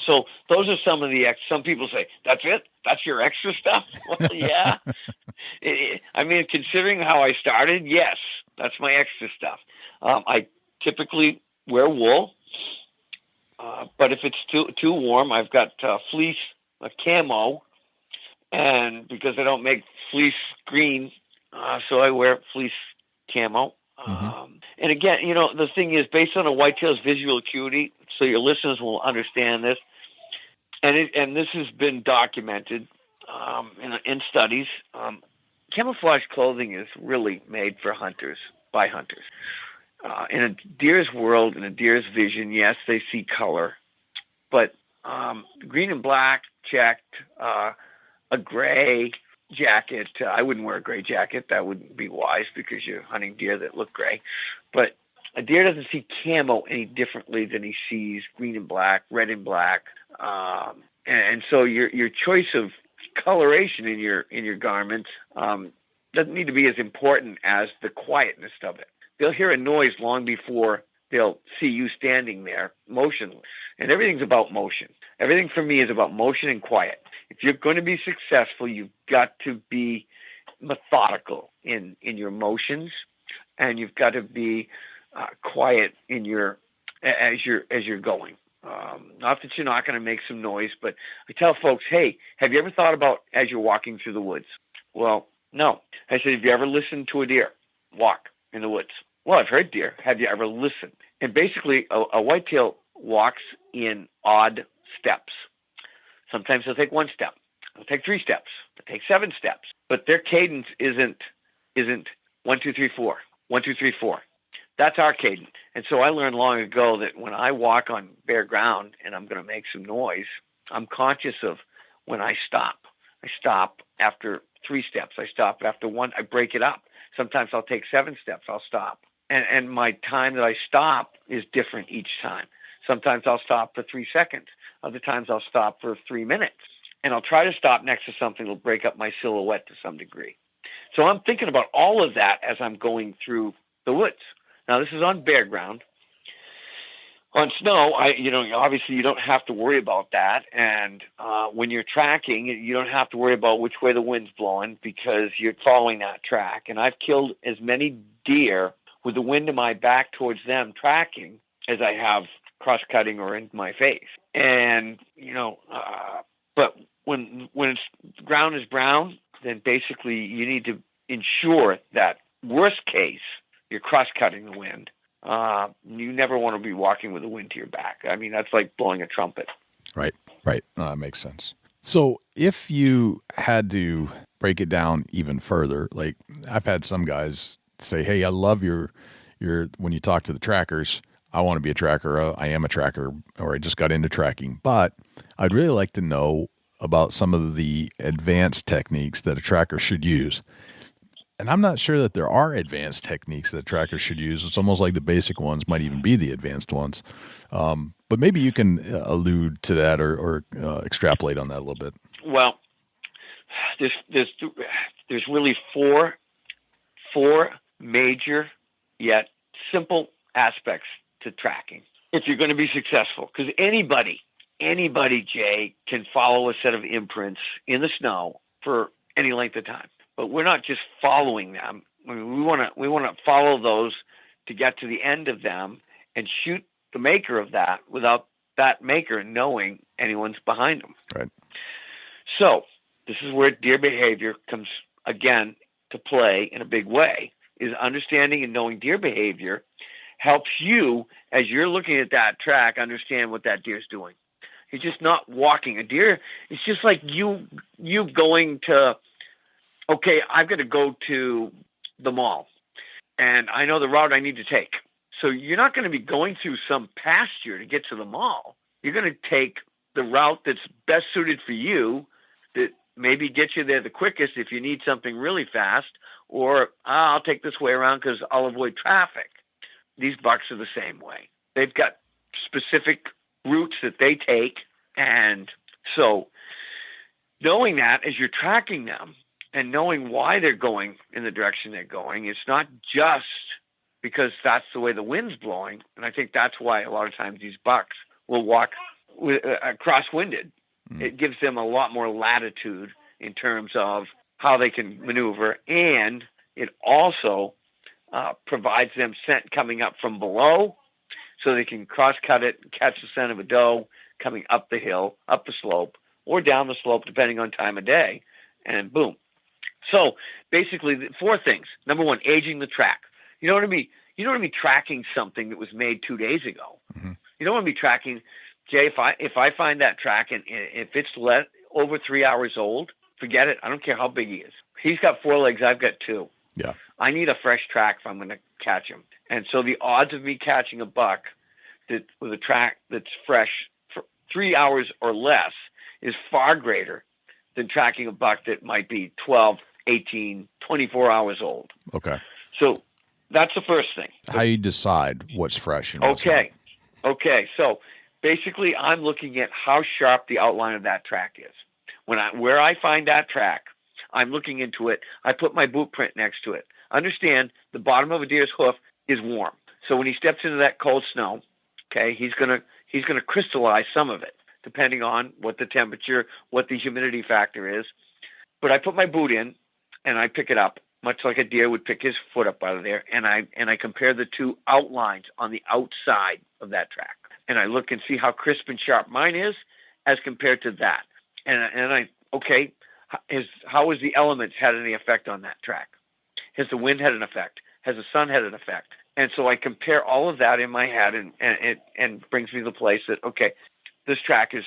So those are some of some people say, that's it? That's your extra stuff? Well, yeah. Considering how I started, yes, that's my extra stuff. I typically wear wool, but if it's too warm, I've got fleece, a camo, and because I don't make fleece green, so I wear fleece camo. And again, the thing is, based on a whitetail's visual acuity, so your listeners will understand this, and this has been documented in studies. Camouflage clothing is really made for hunters, by hunters. In a deer's world, in a deer's vision, yes, they see color, but green and black checked, a gray jacket. I wouldn't wear a gray jacket. That wouldn't be wise because you're hunting deer that look gray. But a deer doesn't see camo any differently than he sees green and black, red and black. And so your choice of coloration in your garments doesn't need to be as important as the quietness of it. They'll hear a noise long before they'll see you standing there motionless. And everything's about motion. Everything for me is about motion and quiet. If you're going to be successful, you've got to be methodical in your motions, and you've got to be quiet as you're going. Not that you're not going to make some noise, but I tell folks, hey, have you ever thought about as you're walking through the woods? Well, no. I said, have you ever listened to a deer walk in the woods? Well, I've heard deer. Have you ever listened? And basically, a whitetail walks in odd steps. Sometimes they'll take 1 step. They'll take 3 steps. They'll take 7 steps. But their cadence isn't 1, 2, 3, 4. 1, 2, 3, 4. That's our cadence. And so I learned long ago that when I walk on bare ground and I'm going to make some noise, I'm conscious of when I stop. I stop after 3 steps. I stop after 1. I break it up. Sometimes I'll take 7 steps. I'll stop. And my time that I stop is different each time. Sometimes I'll stop for 3 seconds. Other times I'll stop for 3 minutes. And I'll try to stop next to something that'll break up my silhouette to some degree. So I'm thinking about all of that as I'm going through the woods. Now, this is on bare ground. On snow, obviously you don't have to worry about that. And when you're tracking, you don't have to worry about which way the wind's blowing because you're following that track. And I've killed as many deer with the wind in my back towards them tracking as I have cross-cutting or in my face. And, but when the ground is brown, then basically you need to ensure that worst case, you're cross-cutting the wind. You never want to be walking with the wind to your back. I mean, that's like blowing a trumpet. Right. No, that makes sense. So if you had to break it down even further, like I've had some guys say, hey, I love your when you talk to the trackers, I want to be a tracker. I am a tracker, or I just got into tracking, but I'd really like to know about some of the advanced techniques that a tracker should use. And I'm not sure that there are advanced techniques that trackers should use. It's almost like the basic ones might even be the advanced ones. But maybe you can allude to that or extrapolate on that a little bit. Well, there's really four major yet simple aspects to tracking if you're going to be successful. Because anybody anybody, Jay, can follow a set of imprints in the snow for any length of time. But we're not just following them. I mean, we want to follow those to get to the end of them and shoot the maker of that without that maker knowing anyone's behind them. Right. So this is where deer behavior comes again to play in a big way. Is understanding and knowing deer behavior helps you, as you're looking at that track, understand what that deer's doing. He's just not walking. A deer, it's just like you going to, okay, I've got to go to the mall, and I know the route I need to take. So you're not going to be going through some pasture to get to the mall. You're going to take the route that's best suited for you, that maybe gets you there the quickest if you need something really fast, or I'll take this way around because I'll avoid traffic. These bucks are the same way. They've got specific routes that they take. And so knowing that as you're tracking them and knowing why they're going in the direction they're going, it's not just because that's the way the wind's blowing. And I think that's why a lot of times these bucks will walk cross-winded. It gives them a lot more latitude in terms of how they can maneuver, and it also provides them scent coming up from below, so they can cross-cut it and catch the scent of a doe coming up the hill, up the slope, or down the slope, depending on time of day, and boom. So basically, 4 things. Number 1, aging the track. You don't want to be tracking something that was made 2 days ago. Mm-hmm. You don't want to be tracking, Jay. If I find that track and if it's over 3 hours old, forget it. I don't care how big he is. He's got 4 legs. I've got 2. Yeah. I need a fresh track if I'm going to catch him. And so the odds of me catching a buck with a track that's fresh for 3 hours or less is far greater than tracking a buck that might be 12, 18, 24 hours old. Okay. So that's the first thing. How you decide what's fresh and what's not. Okay. So basically, I'm looking at how sharp the outline of that track is. Where I find that track, I'm looking into it. I put my boot print next to it. Understand the bottom of a deer's hoof is warm. So when he steps into that cold snow, okay, he's gonna crystallize some of it, depending on what the temperature, what the humidity factor is. But I put my boot in and I pick it up, much like a deer would pick his foot up out of there, and I compare the 2 outlines on the outside of that track. And I look and see how crisp and sharp mine is as compared to that. How has the elements had any effect on that track? Has the wind had an effect? Has the sun had an effect? And so I compare all of that in my head, and it brings me to the place that, okay, this track is,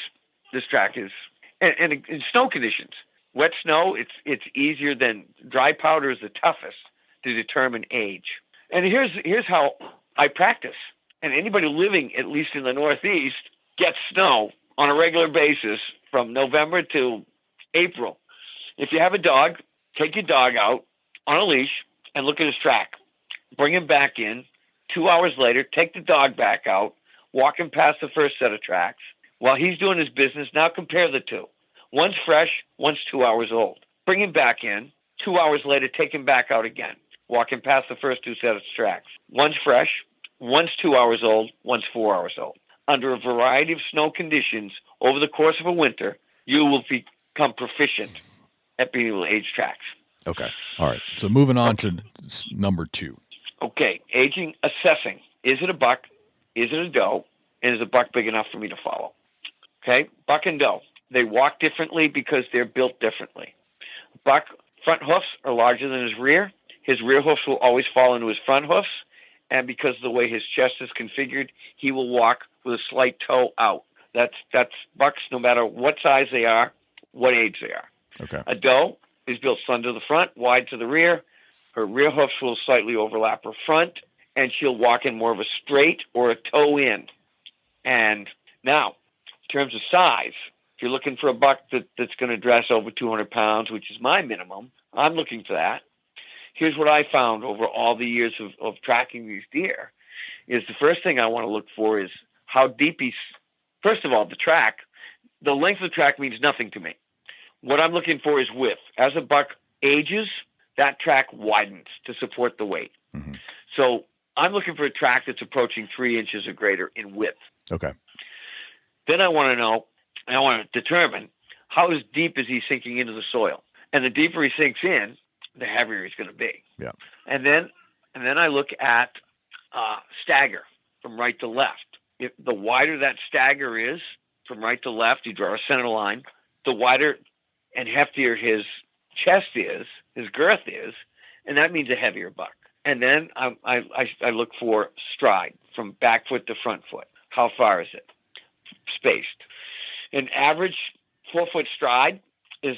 and in snow conditions, wet snow, it's easier than dry powder is the toughest to determine age. And here's how I practice. And anybody living, at least in the Northeast, gets snow on a regular basis from November to April. If you have a dog, take your dog out on a leash and look at his track. Bring him back in. 2 hours later, take the dog back out, walk him past the first set of tracks. While he's doing his business, now compare the 2. One's fresh, one's 2 hours old. Bring him back in. 2 hours later, take him back out again. Walk him past the first 2 sets of tracks. One's fresh, one's 2 hours old, one's 4 hours old. Under a variety of snow conditions over the course of a winter, you will become proficient at being able to age tracks. Okay. All right. So moving on to number 2. Okay. Aging, assessing. Is it a buck? Is it a doe? And is a buck big enough for me to follow? Okay. Buck and doe. They walk differently because they're built differently. Buck front hoofs are larger than his rear. His rear hoofs will always fall into his front hoofs. And because of the way his chest is configured, he will walk with a slight toe out. That's bucks no matter what size they are, what age they are. Okay. A doe is built slender to the front, wide to the rear. Her rear hoofs will slightly overlap her front, and she'll walk in more of a straight or a toe in. And now, in terms of size, if you're looking for a buck that's going to dress over 200 pounds, which is my minimum, I'm looking for that. Here's what I found over all the years of tracking these deer, is the first thing I want to look for is how deep he's, first of all, the track. The length of the track means nothing to me. What I'm looking for is width. As a buck ages, that track widens to support the weight. Mm-hmm. So I'm looking for a track that's approaching 3 inches or greater in width. Okay. Then I want to know, and I want to determine how deep is he sinking into the soil. And the deeper he sinks in, the heavier he's going to be. Yeah. And then I look at stagger from right to left. If the wider that stagger is from right to left, you draw a center line. The wider and heftier his chest is, his girth is, and that means a heavier buck. And then I look for stride from back foot to front foot. How far is it? Spaced. An average 4-foot stride is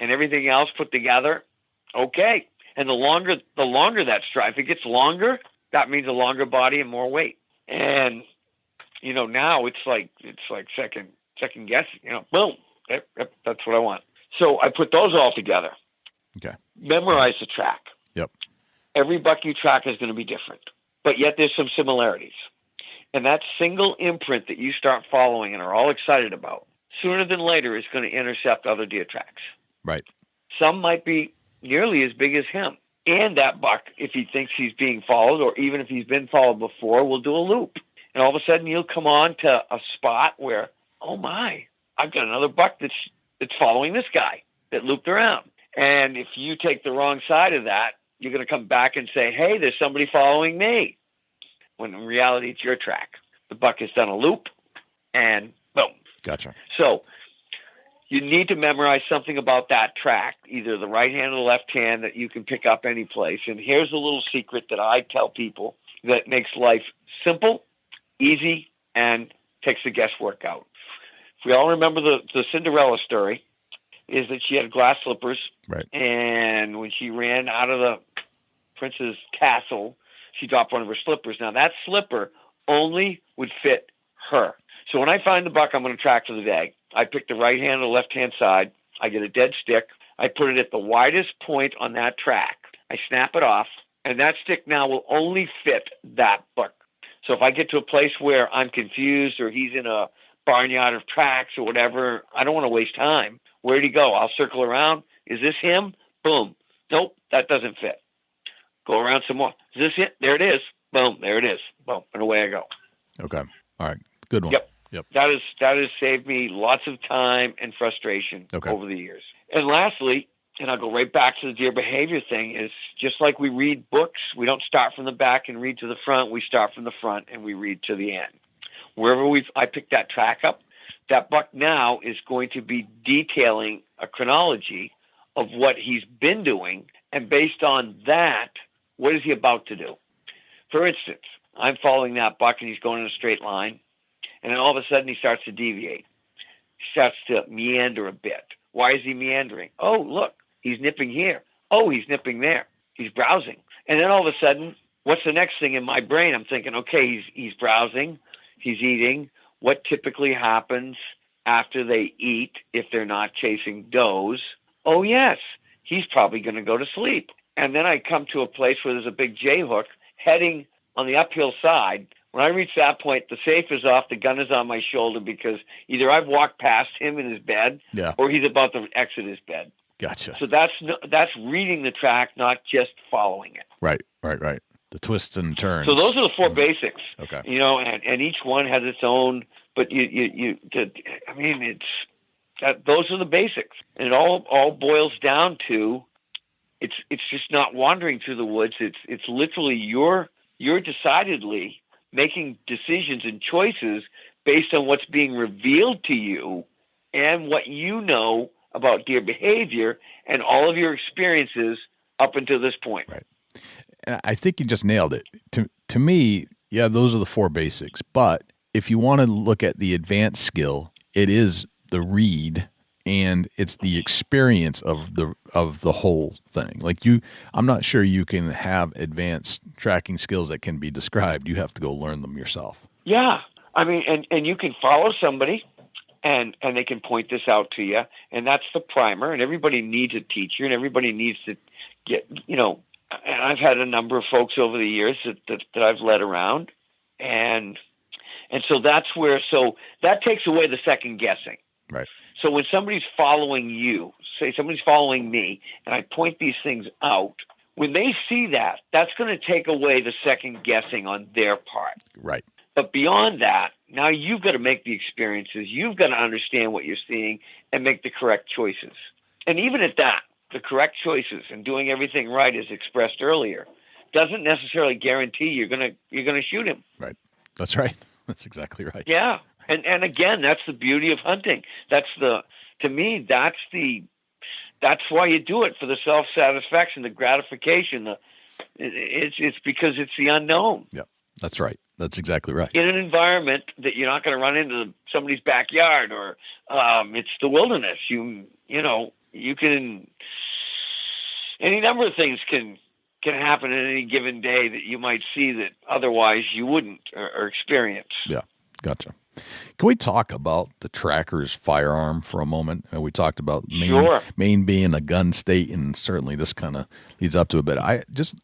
and everything else put together, okay. And the longer that stride, if it gets longer, that means a longer body and more weight. And now it's like second guessing. Boom, that's what I want. So I put those all together. Okay. Memorize the track. Yep. Every buck you track is going to be different, but yet there's some similarities. And that single imprint that you start following and are all excited about, sooner than later is going to intercept other deer tracks. Right. Some might be nearly as big as him. And that buck, if he thinks he's being followed, or even if he's been followed before, will do a loop. And all of a sudden you'll come on to a spot where, oh my, I've got another buck that's following this guy that looped around. And if you take the wrong side of that, you're going to come back and say, hey, there's somebody following me. When in reality, it's your track. The buck has done a loop, and boom. Gotcha. So you need to memorize something about that track, either the right hand or the left hand, that you can pick up any place. And here's a little secret that I tell people that makes life simple, easy, and takes the guesswork out. If we all remember the Cinderella story, is that she had glass slippers. Right. And when she ran out of the prince's castle, she dropped one of her slippers. Now, that slipper only would fit her. So when I find the buck I'm going to track for the day, I pick the right hand or left hand side. I get a dead stick. I put it at the widest point on that track. I snap it off, and that stick now will only fit that buck. So if I get to a place where I'm confused or he's in a barnyard of tracks or whatever, I don't want to waste time. Where'd he go? I'll circle around. Is this him? Boom. Nope, that doesn't fit. Go around some more. Is this it? There it is. Boom, there it is. Boom, and away I go. Okay. All right. Good one. Yep. Yep. That has saved me lots of time and frustration over the years. And lastly, and I'll go right back to the deer behavior thing, is just like we read books, we don't start from the back and read to the front. We start from the front and we read to the end. Wherever I pick that track up, that buck now is going to be detailing a chronology of what he's been doing. And based on that, what is he about to do? For instance, I'm following that buck and he's going in a straight line. And then all of a sudden he starts to deviate. He starts to meander a bit. Why is he meandering? Oh, look, he's nipping here. Oh, he's nipping there. He's browsing. And then all of a sudden, what's the next thing in my brain? I'm thinking, okay, he's browsing. He's eating. What typically happens after they eat if they're not chasing does? Oh, yes, he's probably going to go to sleep. And then I come to a place where there's a big J-hook heading on the uphill side. When I reach that point, the safe is off, the gun is on my shoulder, because either I've walked past him in his bed or he's about to exit his bed. Gotcha. So that's reading the track, not just following it. Right. The twists and turns. So those are the four basics. Okay. And each one has its own, but those are the basics. And it all boils down to, it's just not wandering through the woods. It's literally you're decidedly making decisions and choices based on what's being revealed to you and what you know about deer behavior and all of your experiences up until this point. Right. And I think you just nailed it. To me, yeah, those are the four basics. But if you want to look at the advanced skill, it is the read and it's the experience of the whole thing. Like I'm not sure you can have advanced tracking skills that can be described. You have to go learn them yourself. Yeah. I mean, and you can follow somebody and they can point this out to you, and that's the primer, and everybody needs a teacher, and everybody needs to get, and I've had a number of folks over the years that I've led around, and so that's where, so that takes away the second guessing. Right. So when somebody's following you, say somebody's following me, and I point these things out, when they see that, that's going to take away the second guessing on their part. Right. But beyond that, now you've got to make the experiences. You've got to understand what you're seeing and make the correct choices. And even at that, the correct choices and doing everything right, as expressed earlier, doesn't necessarily guarantee you're gonna shoot him. Right. That's right. That's exactly right. Yeah. And again, that's the beauty of hunting. To me, that's why you do it, for the self-satisfaction, the gratification. It's because it's the unknown. Yeah, that's right. That's exactly right. In an environment that you're not going to run into somebody's backyard, or it's the wilderness. You can, any number of things can happen in any given day that you might see that otherwise you wouldn't or experience. Yeah, gotcha. Can we talk about the tracker's firearm for a moment? We talked about Maine being a gun state, and certainly this kind of leads up to it. But I just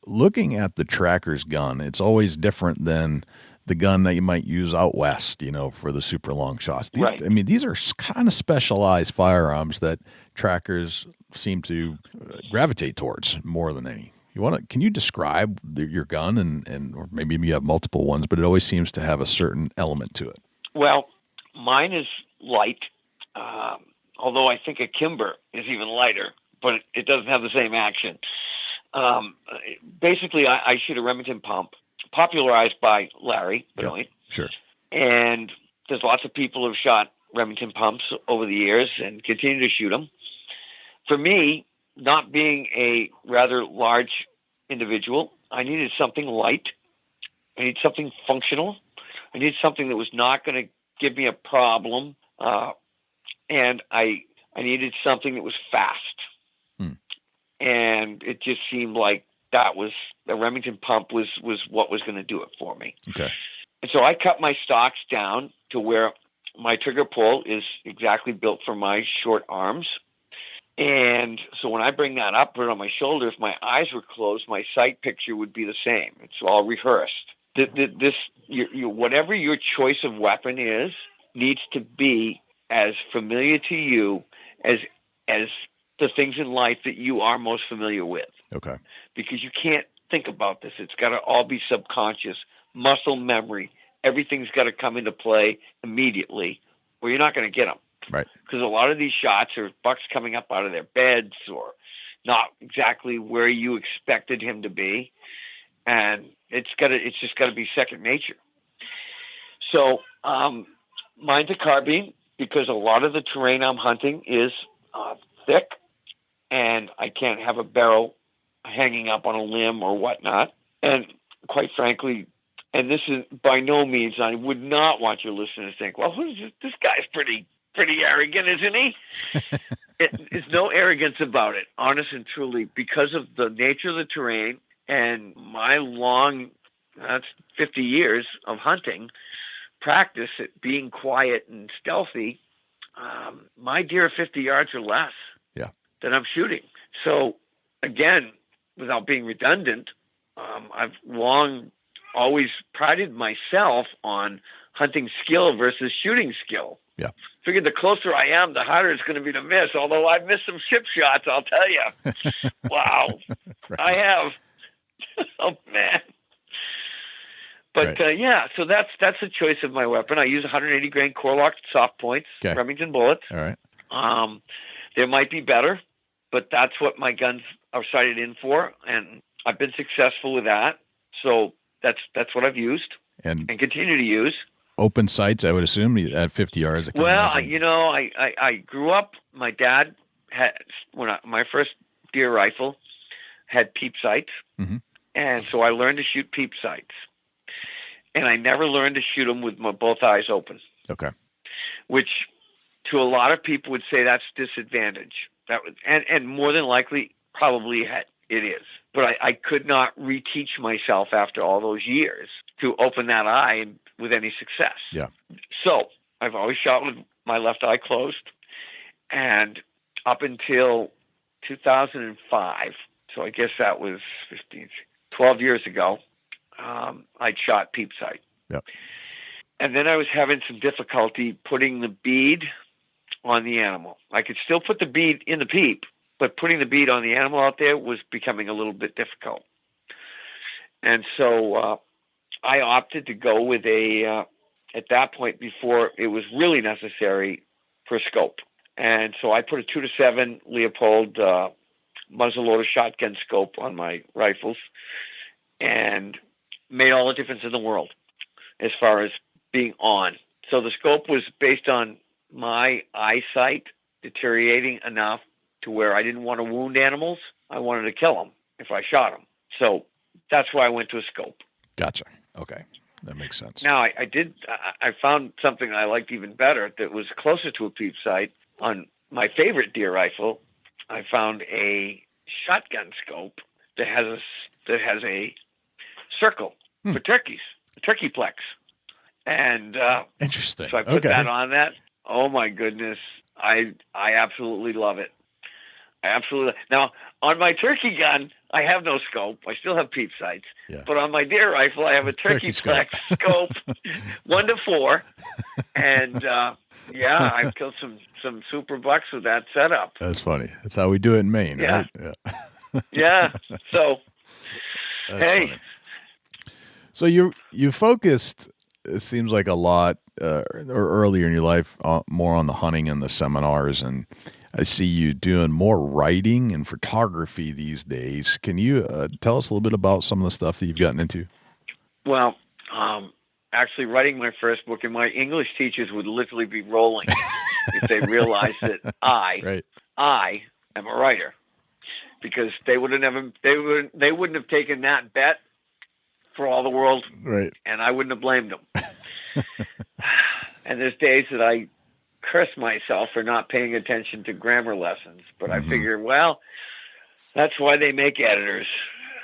looking at the tracker's gun, it's always different than the gun that you might use out west, for the super long shots. Right. I mean, these are kind of specialized firearms that trackers seem to gravitate towards more than any. Can you describe your gun and or maybe you have multiple ones, but it always seems to have a certain element to it? Well, mine is light, although I think a Kimber is even lighter, but it doesn't have the same action. Basically, I shoot a Remington pump, popularized by Larry Benoit. Yep, sure. And there's lots of people who have shot Remington pumps over the years and continue to shoot them. For me, not being a rather large individual, I needed something light. I needed something functional. I needed something that was not going to give me a problem. And I needed something that was fast. And it just seemed like the Remington pump was what was going to do it for me. Okay. And so I cut my stocks down to where my trigger pull is exactly built for my short arms. And so when I bring that up, put it on my shoulder, if my eyes were closed, my sight picture would be the same. It's all rehearsed. Whatever your choice of weapon is, needs to be as familiar to you as the things in life that you are most familiar with. Okay. Because you can't think about this. It's got to all be subconscious, muscle memory. Everything's got to come into play immediately, or you're not going to get them. Right. Because a lot of these shots are bucks coming up out of their beds or not exactly where you expected him to be. And it's just got to be second nature. So mine's a carbine because a lot of the terrain I'm hunting is thick, and I can't have a barrel hanging up on a limb or whatnot. And quite frankly, and this is by no means, I would not want your listeners to think, well, this guy's pretty arrogant, isn't he? There's no arrogance about it, honest and truly, because of the nature of the terrain and my that's 50 years of hunting practice at being quiet and stealthy. My deer are 50 yards or less that I'm shooting. So again, without being redundant, I've long always prided myself on hunting skill versus shooting skill. Yeah. Figured the closer I am, the harder it's going to be to miss. Although I've missed some chip shots, I'll tell you. Wow. Right. I have. Oh man. But right. So that's the choice of my weapon. I use 180 grain core-locked soft points, Remington bullets. All right. There might be better, but that's what my guns are sighted in for, and I've been successful with that. So that's what I've used and continue to use. Open sights, I would assume, at 50 yards. Well, I grew up. My dad had my first deer rifle had peep sights, and so I learned to shoot peep sights. And I never learned to shoot them with both eyes open. Okay. Which, to a lot of people, would say that's disadvantage. And more than likely, probably it is. But I could not reteach myself after all those years to open that eye with any success. Yeah. So I've always shot with my left eye closed, and up until 2005, so I guess that was 12 years ago, I'd shot peep sight. Yep. And then I was having some difficulty putting the bead on the animal. I could still put the bead in the peep, but putting the bead on the animal out there was becoming a little bit difficult. And so I opted to go with at that point, before it was really necessary, for a scope. And so I put a 2-7 Leopold muzzleloader shotgun scope on my rifles, and made all the difference in the world as far as being on. So the scope was based on my eyesight deteriorating enough to where I didn't want to wound animals. I wanted to kill them if I shot them. So that's why I went to a scope. Gotcha. Okay. That makes sense. Now, I found something I liked even better that was closer to a peep sight. On my favorite deer rifle, I found a shotgun scope that has a circle for turkeys, a turkey plex. And interesting. So I put that on that. Oh my goodness. I absolutely love it. Now, on my turkey gun, I have no scope. I still have peep sights. Yeah. But on my deer rifle, I have a turkey plex scope, 1-4. And I've killed some super bucks with that setup. That's funny. That's how we do it in Maine, right? Yeah. Yeah. So, that's funny. So you focused, it seems like, a lot or earlier in your life more on the hunting and the seminars, and I see you doing more writing and photography these days. Can you tell us a little bit about some of the stuff that you've gotten into? Well, actually writing my first book, and my English teachers would literally be rolling if they realized that I am a writer, because they wouldn't have taken that bet for all the world, right? And I wouldn't have blamed them. And there's days that I curse myself for not paying attention to grammar lessons, but I figure, well, that's why they make editors.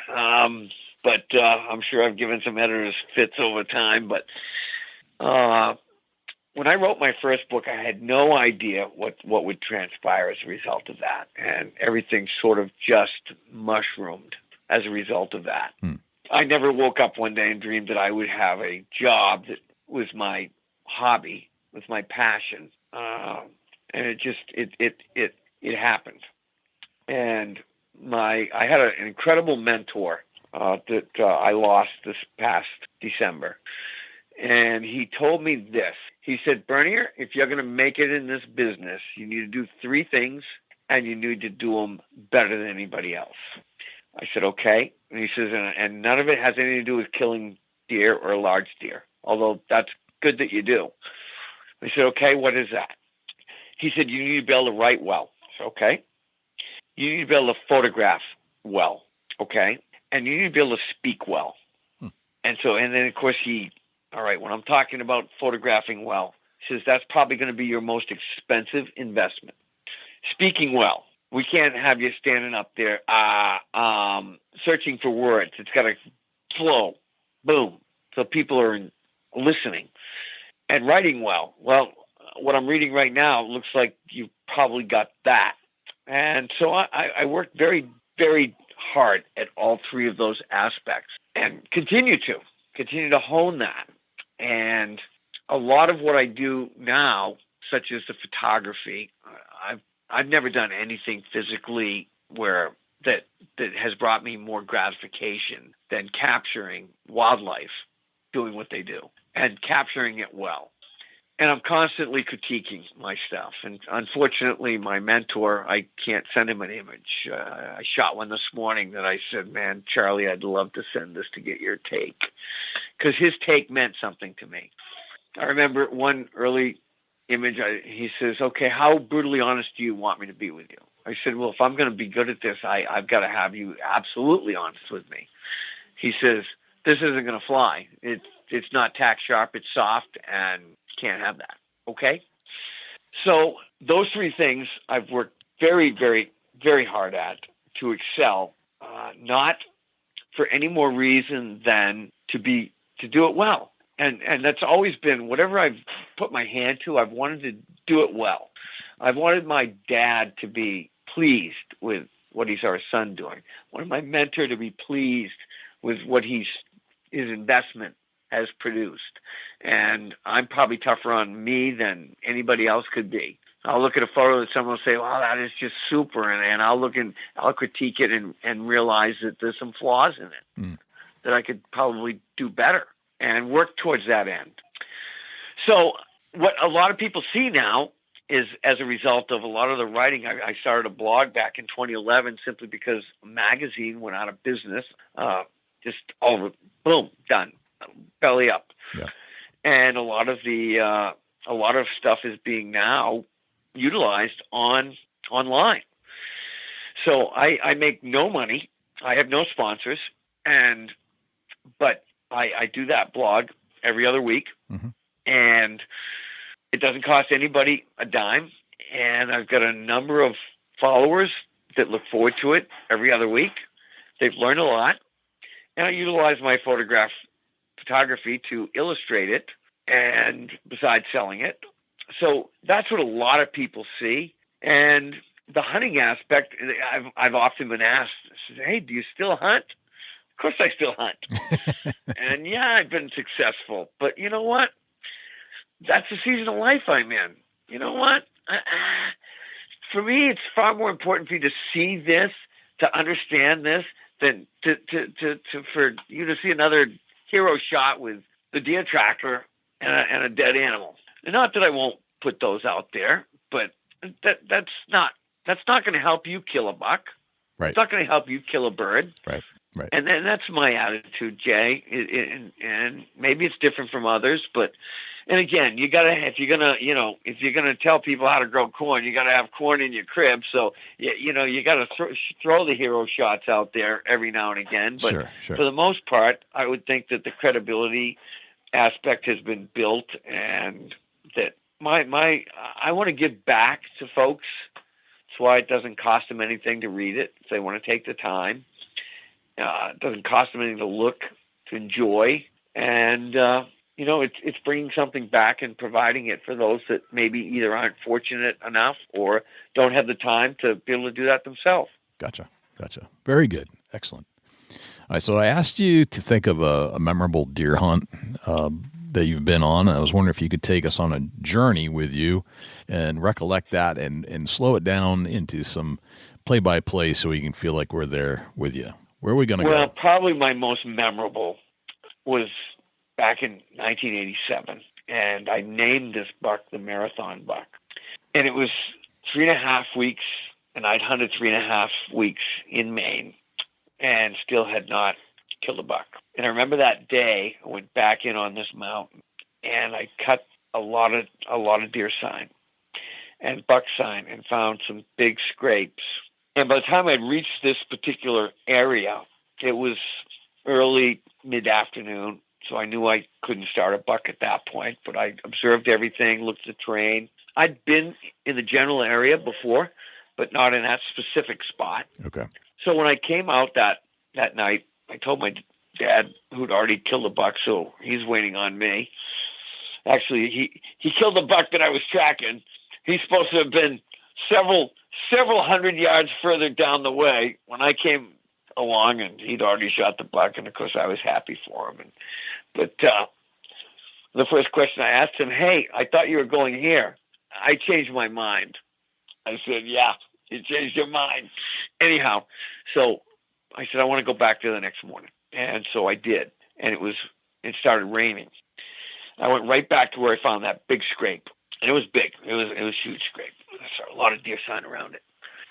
But I'm sure I've given some editors fits over time. But when I wrote my first book, I had no idea what would transpire as a result of that, and everything sort of just mushroomed as a result of that. I never woke up one day and dreamed that I would have a job that was my hobby, was my passion. And it happened. And I had an incredible mentor that I lost this past December. And he told me this. He said, Bernier, if you're going to make it in this business, you need to do 3 things, and you need to do them better than anybody else. I said, okay. And he says, and none of it has anything to do with killing deer or large deer, although that's good that you do. I said, okay, what is that? He said, you need to be able to write well. I said, okay. You need to be able to photograph well. Okay. And you need to be able to speak well. And then of course all right, when I'm talking about photographing well, he says, that's probably going to be your most expensive investment. Speaking well. We can't have you standing up there, searching for words. It's got to flow, boom. So people are listening. And writing well. Well, what I'm reading right now looks like you've probably got that. And so I worked very, very hard at all 3 of those aspects, and continue to hone that. And a lot of what I do now, such as the photography, I've never done anything physically that has brought me more gratification than capturing wildlife doing what they do and capturing it well. And I'm constantly critiquing my stuff. And unfortunately, my mentor, I can't send him an image. I shot one this morning that I said, man, Charlie, I'd love to send this to get your take. Because his take meant something to me. I remember one early image, he says, okay, how brutally honest do you want me to be with you? I said, well, if I'm going to be good at this, I've got to have you absolutely honest with me. He says, this isn't going to fly. It's not tack sharp. It's soft, and can't have that. Okay. So those 3 things I've worked very, very, very hard at to excel, not for any more reason than to do it well. And that's always been, whatever I've put my hand to, I've wanted to do it well. I've wanted my dad to be pleased with what he's our son doing. I wanted my mentor to be pleased with what his investment has produced. And I'm probably tougher on me than anybody else could be. I'll look at a photo that someone will say, well, that is just super. And I'll critique it and realize that there's some flaws in it that I could probably do better. and work towards that end. So what a lot of people see now is, as a result of a lot of the writing, I started a blog back in 2011 simply because a magazine went out of business. Just all of it, boom, done, belly up. Yeah. And a lot of stuff is being now utilized online. So I make no money. I have no sponsors, but I do that blog every other week, and it doesn't cost anybody a dime. And I've got a number of followers that look forward to it every other week. They've learned a lot, and I utilize my photography to illustrate it, and besides selling it. So that's what a lot of people see. And the hunting aspect, I've often been asked, hey, do you still hunt? Of course I still hunt. And yeah, I've been successful. But you know what? That's the season of life I'm in. You know what? For me, it's far more important for you to see this, to understand this, than for you to see another hero shot with the deer tracker and a dead animal. And not that I won't put those out there, but that's not going to help you kill a buck. Right. It's not going to help you kill a bird. Right. And that's my attitude, Jay. And maybe it's different from others, but and again, if you're gonna tell people how to grow corn, you got to have corn in your crib. So you got to throw the hero shots out there every now and again. But sure. For the most part, I would think that the credibility aspect has been built, and that I want to give back to folks. That's why it doesn't cost them anything to read it if they want to take the time. It doesn't cost them anything to look, to enjoy, and it's bringing something back and providing it for those that maybe either aren't fortunate enough or don't have the time to be able to do that themselves. Gotcha. Very good. Excellent. All right, so I asked you to think of a memorable deer hunt that you've been on. I was wondering if you could take us on a journey with you and recollect that and slow it down into some play-by-play so we can feel like we're there with you. Where are we going to go? Well, probably my most memorable was back in 1987, and I named this buck the Marathon Buck. And it was 3.5 weeks, and I'd hunted 3.5 weeks in Maine and still had not killed a buck. And I remember that day I went back in on this mountain, and I cut a lot of deer sign and buck sign and found some big scrapes. And by the time I'd reached this particular area, it was early mid-afternoon, so I knew I couldn't start a buck at that point, but I observed everything, looked at the terrain. I'd been in the general area before, but not in that specific spot. Okay. So when I came out that night, I told my dad, who'd already killed a buck, so he's waiting on me. Actually, he killed the buck that I was tracking. He's supposed to have been several hundred yards further down the way when I came along, and he'd already shot the buck, and of course I was happy for him. But the first question I asked him, hey, I thought you were going here. I changed my mind. I said, yeah, you changed your mind. Anyhow, so I said, I want to go back there the next morning. And so I did. And it started raining. I went right back to where I found that big scrape. And it was big. It was a huge scrape. I saw a lot of deer sign around it.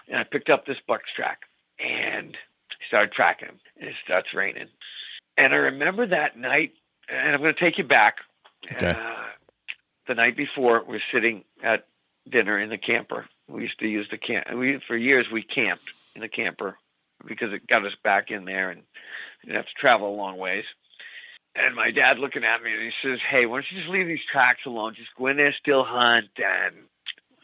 And I picked up this buck's track and started tracking him. And it starts raining. And I remember that night, and I'm going to take you back. Okay. The night before, we're sitting at dinner in the camper. We used to use the camp. For years, we camped in the camper because it got us back in there and didn't have to travel a long ways. And my dad looking at me, and he says, hey, why don't you just leave these tracks alone? Just go in there, still hunt. And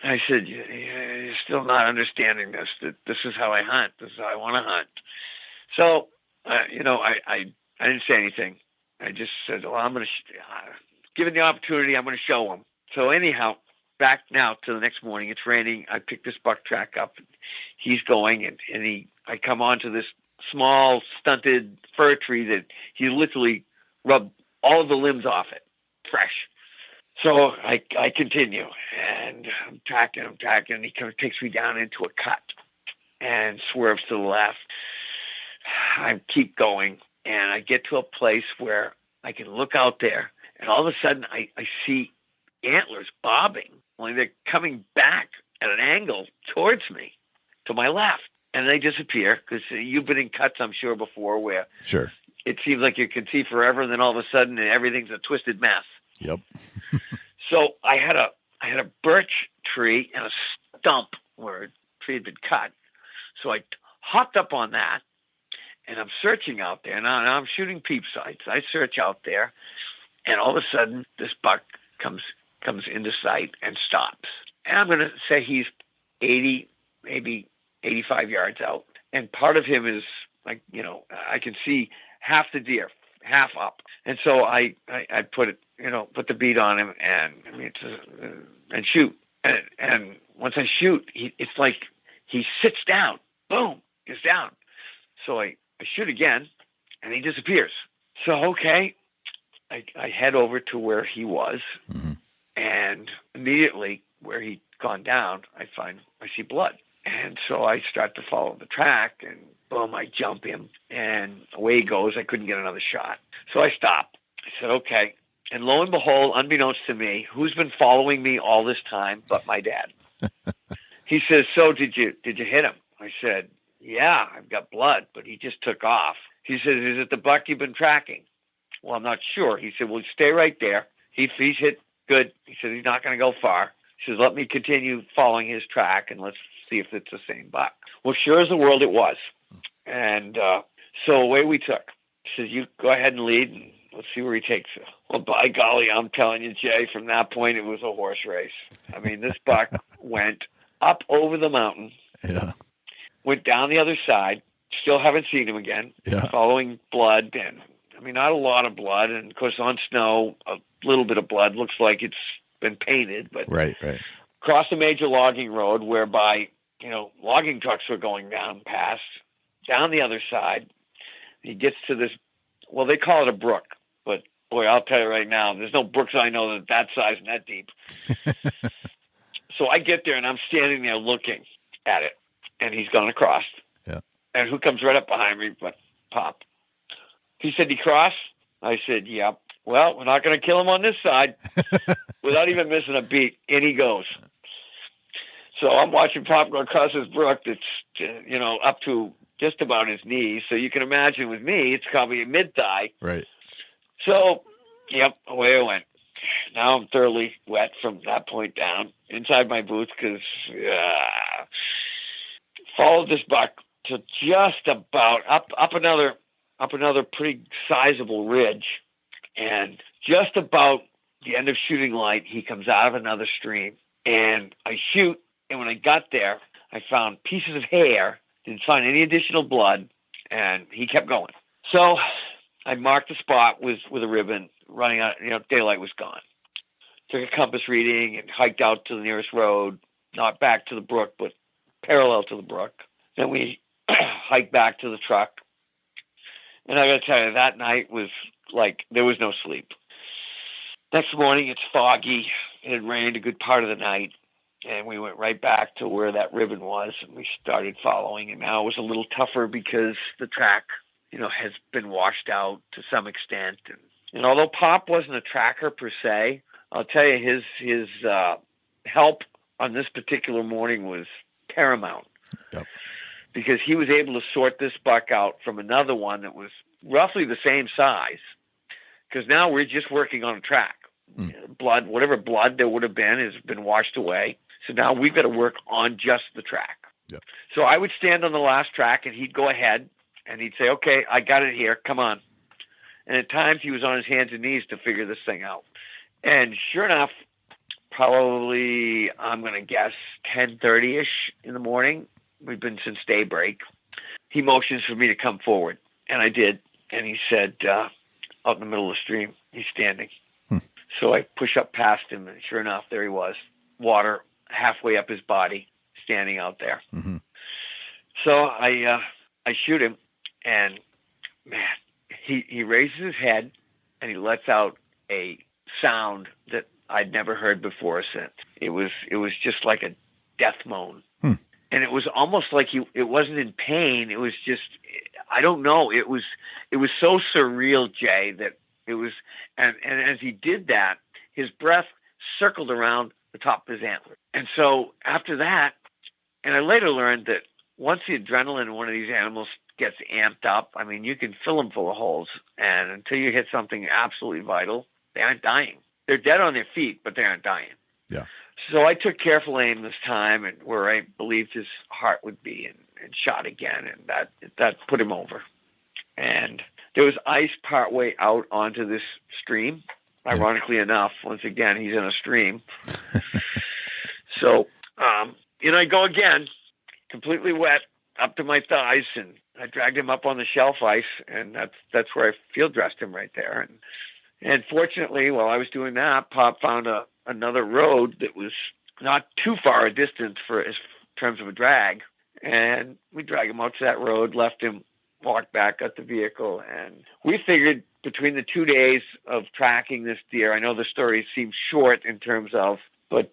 I said, you're still not understanding this. That this is how I hunt. This is how I want to hunt. So, I didn't say anything. I just said, well, I'm going to, given the opportunity, I'm going to show him. So anyhow, back now to the next morning, it's raining. I pick this buck track up. He's going, and I come onto this small, stunted fir tree that he literally rubbed all of the limbs off it, fresh. So I continue, and I'm tracking, and he kind of takes me down into a cut and swerves to the left. I keep going, and I get to a place where I can look out there, and all of a sudden I see antlers bobbing. Only they're coming back at an angle towards me, to my left. And they disappear, because you've been in cuts, I'm sure, before, where Sure. it seems like you can see forever, and then all of a sudden everything's a twisted mess. Yep. So I had a birch tree and a stump where a tree had been cut. So I hopped up on that, and I'm searching out there. Now I'm shooting peep sights. I search out there, and all of a sudden this buck comes into sight and stops. And I'm going to say he's 80, maybe 85 yards out. And part of him is like, I can see half the deer, half up. And so I put it, put the bead on him and shoot. And once I shoot, it's like he sits down, boom, he's down. So I shoot again, and he disappears. So, okay, I head over to where he was, and immediately where he'd gone down, I see blood. And so I start to follow the track, and boom, I jump him, and away he goes. I couldn't get another shot. So I stopped. I said, okay. And lo and behold, unbeknownst to me, who's been following me all this time but my dad? He says, so did you hit him? I said, yeah, I've got blood, but he just took off. He says, is it the buck you've been tracking? Well, I'm not sure. He said, well, stay right there. He's hit good. He said, he's not going to go far. He says, let me continue following his track, and let's see if it's the same buck. Well, sure as the world it was. And so away we took. He says, you go ahead and lead, and let's see where he takes it. Well, by golly, I'm telling you, Jay, from that point, it was a horse race. I mean, this buck went up over the mountain, went down the other side, still haven't seen him again, following blood, and not a lot of blood, and of course on snow, a little bit of blood, looks like it's been painted, but right. Crossed a major logging road whereby, logging trucks were going down the other side. He gets to this, well, they call it a brook, but boy, I'll tell you right now, there's no brooks I know that size and that deep. So I get there, and I'm standing there looking at it, and he's gone across. Yeah. And who comes right up behind me but Pop? He said, he crossed? I said, yep. Well, we're not going to kill him on this side. Without even missing a beat, in he goes. So I'm watching Pop go across this brook that's, up to just about his knees. So you can imagine with me, it's probably a mid-thigh. Right. So, yep, away I went. Now I'm thoroughly wet from that point down, inside my boots, because followed this buck to just about up another pretty sizable ridge, and just about the end of shooting light, he comes out of another stream, and I shoot, and when I got there, I found pieces of hair, didn't find any additional blood, and he kept going. So I marked the spot with a ribbon, running out, daylight was gone. Took a compass reading and hiked out to the nearest road, not back to the brook, but parallel to the brook. Then we hiked back to the truck. And I got to tell you, that night was like, there was no sleep. Next morning, it's foggy. It had rained a good part of the night. And we went right back to where that ribbon was, and we started following. And now it was a little tougher because the track, has been washed out to some extent. And although Pop wasn't a tracker per se, I'll tell you, his help on this particular morning was paramount. Yep. Because he was able to sort this buck out from another one that was roughly the same size. Because now we're just working on a track. Blood, whatever blood there would have been, has been washed away. So now we've got to work on just the track. Yep. So I would stand on the last track, and he'd go ahead, and he'd say, okay, I got it here, come on. And at times he was on his hands and knees to figure this thing out. And sure enough, probably, I'm going to guess, 10:30-ish in the morning, we've been since daybreak, he motions for me to come forward. And I did. And he said, out in the middle of the stream, he's standing. So I push up past him, and sure enough, there he was, water halfway up his body, standing out there. Mm-hmm. So I shoot him, and man, he raises his head, and he lets out a sound that I'd never heard before or since. It was just like a death moan. And it was almost like it wasn't in pain. It was just, I don't know. It was so surreal, Jay, that It was, and as he did that, his breath circled around the top of his antler. And so after that, and I later learned that once the adrenaline in one of these animals gets amped up, I mean, you can fill them full of holes. And until you hit something absolutely vital, they aren't dying. They're dead on their feet, but they aren't dying. Yeah. So I took careful aim this time, and where I believed his heart would be, and shot again, and that put him over. And there was ice partway out onto this stream. Ironically enough, once again, he's in a stream. So, I go again, completely wet, up to my thighs, and I dragged him up on the shelf ice, and that's where I field dressed him right there. And fortunately, while I was doing that, Pop found another road that was not too far a distance in terms of a drag, and we dragged him out to that road, left him, walked back, got the vehicle, and we figured between the 2 days of tracking this deer, I know the story seems short in terms of, but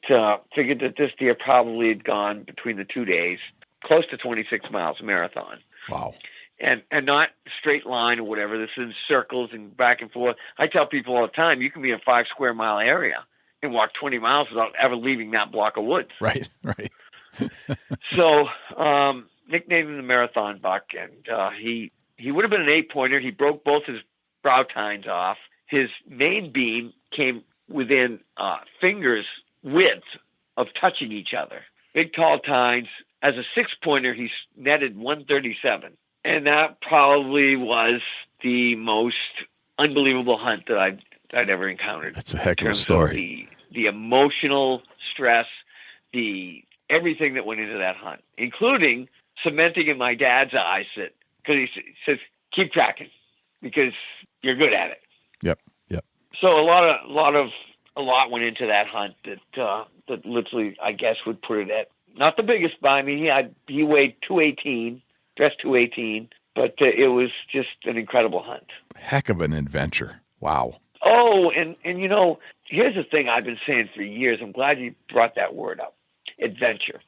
figured that this deer probably had gone between the 2 days, close to 26 miles marathon. Wow. And not straight line or whatever. This is circles and back and forth. I tell people all the time, you can be in a 5 square mile area and walk 20 miles without ever leaving that block of woods. Right. So, nicknamed him the Marathon Buck, and he would have been an 8-pointer. He broke both his brow tines off. His main beam came within fingers width of touching each other. Big, tall tines. As a 6-pointer, he netted 137. And that probably was the most unbelievable hunt that I'd ever encountered. That's a heck of a story. The emotional stress, everything that went into that hunt, including cementing in my dad's eyes that, because he says, keep tracking because you're good at it. Yep. So a lot went into that hunt that literally, I guess, would put it at not the biggest by me. He weighed 218, dressed 218, but it was just an incredible hunt. Heck of an adventure. Wow. Oh, and here's the thing I've been saying for years. I'm glad you brought that word up. Adventure.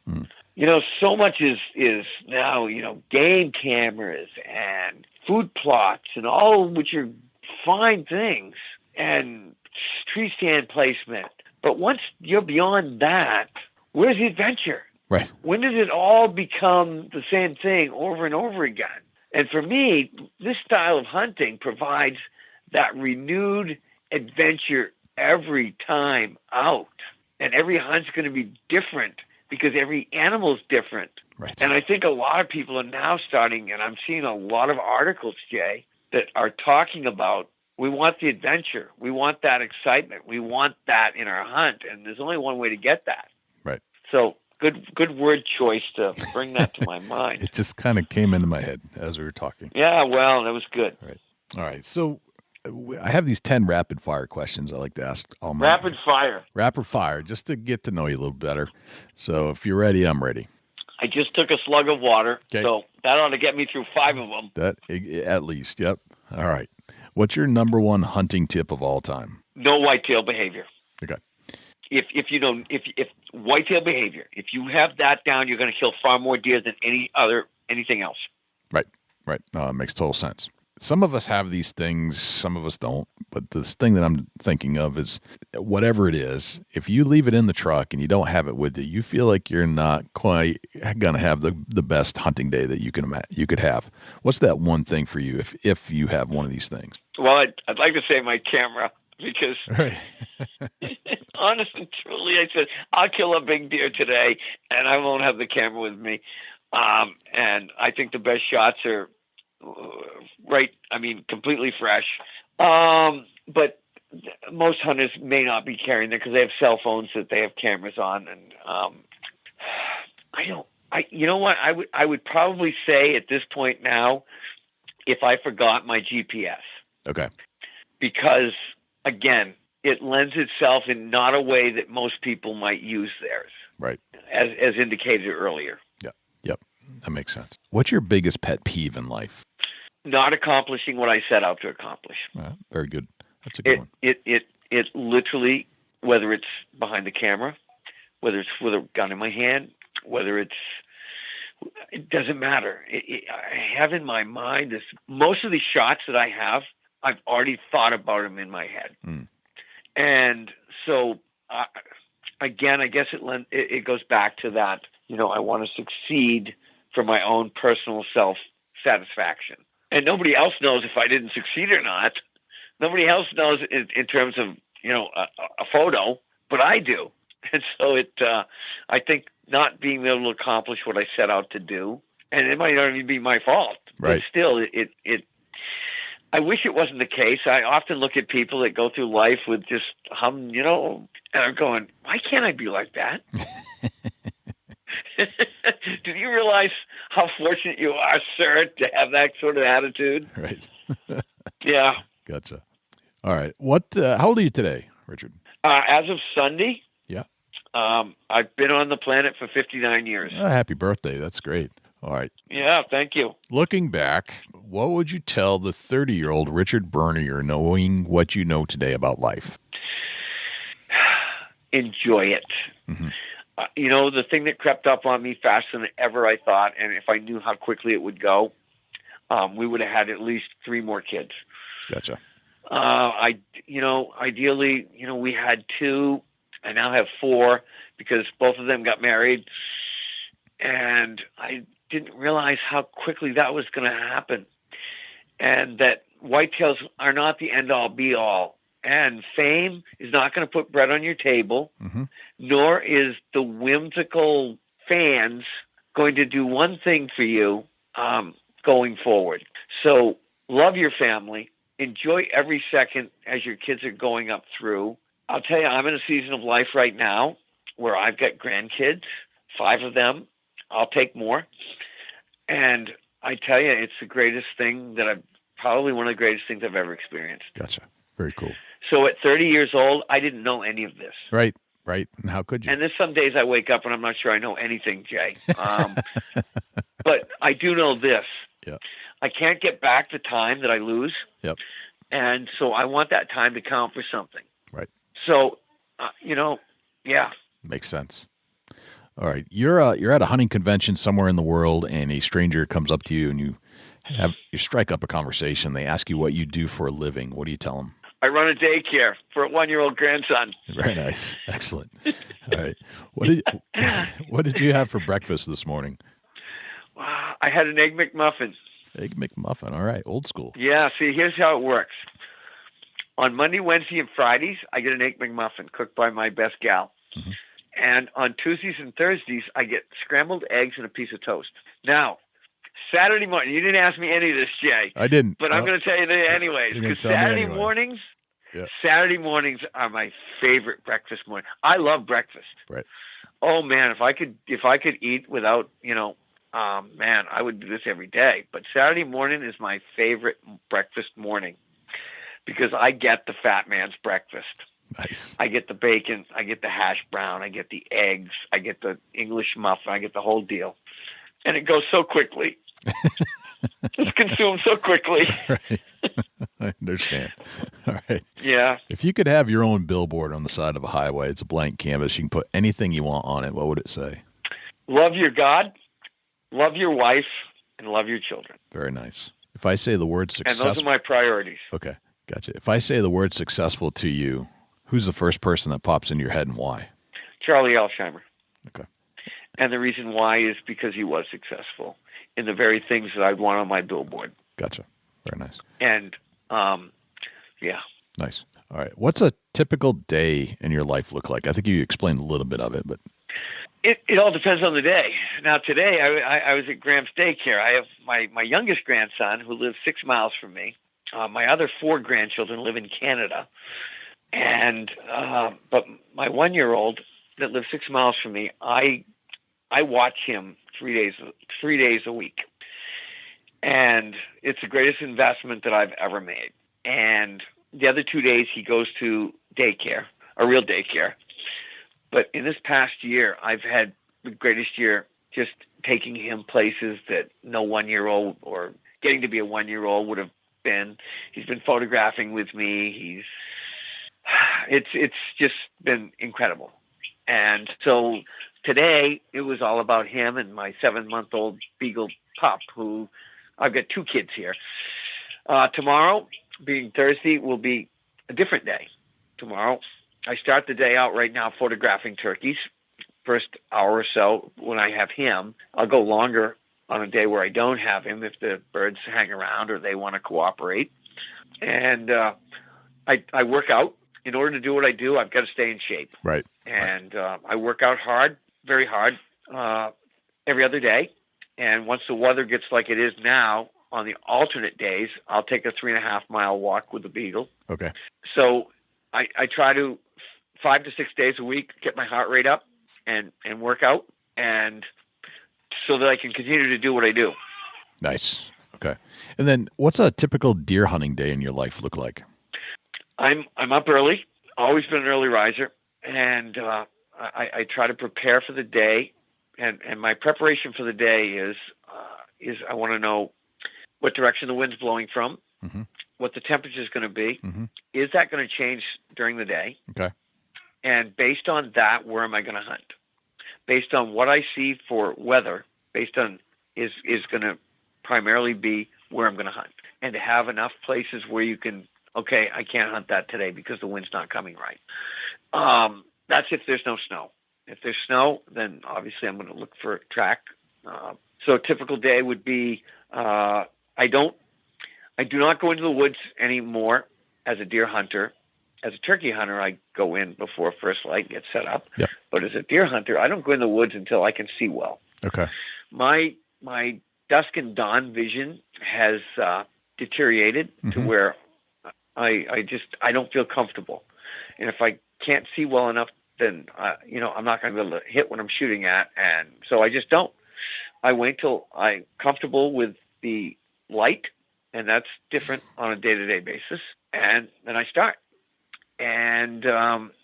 So much is now, game cameras and food plots and all which are fine things and tree stand placement. But once you're beyond that, where's the adventure? Right. When does it all become the same thing over and over again? And for me, this style of hunting provides that renewed adventure every time out. And every hunt's going to be different because every animal's different. Right. And I think a lot of people are now starting, and I'm seeing a lot of articles, Jay, that are talking about, we want the adventure. We want that excitement. We want that in our hunt. And there's only one way to get that. Right. So good word choice to bring that to my mind. It just kind of came into my head as we were talking. Yeah, well, that was good. Right. All right. So I have these 10 rapid fire questions I like to ask all my Rapid fire, just to get to know you a little better. So if you're ready, I'm ready. I just took a slug of water, so that ought to get me through 5 of them. That at least, yep. All right. What's your number one hunting tip of all time? No whitetail behavior. Okay. If whitetail behavior, if you have that down, you're going to kill far more deer than anything else. Right. No, it makes total sense. Some of us have these things, some of us don't. But this thing that I'm thinking of is whatever it is, if you leave it in the truck and you don't have it with you, you feel like you're not quite going to have the best hunting day that you could have. What's that one thing for you if you have one of these things? Well, I'd like to say my camera, because right. honest and truly, I said, I'll kill a big deer today and I won't have the camera with me. And I think the best shots are completely fresh. But most hunters may not be carrying them because they have cell phones that they have cameras on. And I would probably say at this point now, if I forgot my GPS. Okay. Because again, it lends itself in not a way that most people might use theirs. Right. As indicated earlier. Yep. That makes sense. What's your biggest pet peeve in life? Not accomplishing what I set out to accomplish. Very good. That's a good one. It literally, whether it's behind the camera, whether it's with a gun in my hand, it doesn't matter. I have in my mind most of the shots that I have I've already thought about them in my head. And so, again, I guess it goes back to that, I want to succeed for my own personal self-satisfaction. And nobody else knows if I didn't succeed or not. Nobody else knows in terms of, a photo, but I do. And so I think not being able to accomplish what I set out to do, and it might not even be my fault, right. But still, I wish it wasn't the case. I often look at people that go through life with just and I'm going, why can't I be like that? Do you realize how fortunate you are, sir, to have that sort of attitude? Right. Yeah. Gotcha. All right. How old are you today, Richard? As of Sunday. Yeah. I've been on the planet for 59 years. Happy birthday. That's great. All right. Yeah, thank you. Looking back, what would you tell the 30-year-old Richard Bernier knowing what you know today about life? Enjoy it. Mm-hmm. The thing that crept up on me faster than ever I thought, and if I knew how quickly it would go, we would have had at least 3 more kids. Gotcha. Ideally, we had 2. I now have 4 because both of them got married, and I didn't realize how quickly that was going to happen, and that whitetails are not the end-all, be-all, and fame is not going to put bread on your table, mm-hmm. nor is the whimsical fans going to do one thing for you going forward. So love your family. Enjoy every second as your kids are going up through. I'll tell you, I'm in a season of life right now where I've got grandkids, 5 of them. I'll take more. And I tell you, it's the greatest thing probably one of the greatest things I've ever experienced. Gotcha. Very cool. So at 30 years old, I didn't know any of this. Right. And how could you? And there's some days I wake up and I'm not sure I know anything, Jay. But I do know this. Yeah. I can't get back the time that I lose. Yep. And so I want that time to count for something. Right. So, yeah. Makes sense. All right. You're at a hunting convention somewhere in the world, and a stranger comes up to you, and you strike up a conversation. They ask you what you do for a living. What do you tell them? I run a daycare for a 1-year-old grandson. Very nice. Excellent. All right. What did you have for breakfast this morning? I had an Egg McMuffin. Egg McMuffin. All right. Old school. Yeah. See, here's how it works. On Monday, Wednesday, and Fridays, I get an Egg McMuffin cooked by my best gal. Mm-hmm. And on Tuesdays and Thursdays, I get scrambled eggs and a piece of toast. Now, Saturday morning, you didn't ask me any of this, Jay. I didn't. But I'm going to tell you that anyways. Because Saturday mornings are my favorite breakfast morning. I love breakfast. Right. Oh, man, if I could eat without, I would do this every day. But Saturday morning is my favorite breakfast morning because I get the fat man's breakfast. Nice. I get the bacon, I get the hash brown, I get the eggs, I get the English muffin, I get the whole deal. And it goes so quickly. It's consumed so quickly. Right. I understand. All right. Yeah. If you could have your own billboard on the side of a highway, it's a blank canvas, you can put anything you want on it, what would it say? Love your God, love your wife, and love your children. Very nice. If I say the word successful... And those are my priorities. Okay. Gotcha. If I say the word successful to you, who's the first person that pops into your head and why? Charlie Alsheimer. Okay. And the reason why is because he was successful in the very things that I want on my billboard. Gotcha. Very nice. And, yeah. Nice. All right. What's a typical day in your life look like? I think you explained a little bit of it, but... It all depends on the day. Now, today, I was at Graham's daycare. I have my youngest grandson, who lives 6 miles from me. My other 4 grandchildren live in Canada. And but my 1-year-old that lives 6 miles from me, I watch him 3 days a week, and it's the greatest investment that I've ever made. And the other 2 days he goes to daycare, a real daycare. But in this past year, I've had the greatest year just taking him places that no 1-year-old or getting to be a 1-year-old would have been. He's been photographing with me. It's just been incredible. And so today it was all about him and my 7-month-old beagle pup, who I've got 2 kids here. Tomorrow being Thursday, will be a different day. Tomorrow, I start the day out right now photographing turkeys. First hour or so when I have him, I'll go longer on a day where I don't have him if the birds hang around or they want to cooperate. And I work out. In order to do what I do, I've got to stay in shape. Right. And I work out hard, very hard, every other day. And once the weather gets like it is now, on the alternate days, I'll take a 3.5-mile walk with the beagle. Okay. So I try to 5 to 6 days a week get my heart rate up and work out, and so that I can continue to do what I do. Nice. Okay. And then what's a typical deer hunting day in your life look like? I'm up early, always been an early riser, and I try to prepare for the day. And my preparation for the day is I want to know what direction the wind's blowing from, mm-hmm. what the temperature is going to be. Mm-hmm. Is that going to change during the day? Okay. And based on that, where am I going to hunt? Based on what I see for weather, based on is going to primarily be where I'm going to hunt. And to have enough places where you can, okay, I can't hunt that today because the wind's not coming right. That's if there's no snow. If there's snow, then obviously I'm going to look for a track. So a typical day would be, I do not go into the woods anymore as a deer hunter. As a turkey hunter, I go in before first light gets set up. Yep. But as a deer hunter, I don't go in the woods until I can see well. Okay. My dusk and dawn vision has deteriorated mm-hmm. to where I don't feel comfortable. And if I can't see well enough, then I'm not going to be able to hit what I'm shooting at, and so I just don't. I wait till I'm comfortable with the light, and that's different on a day-to-day basis, and then I start. And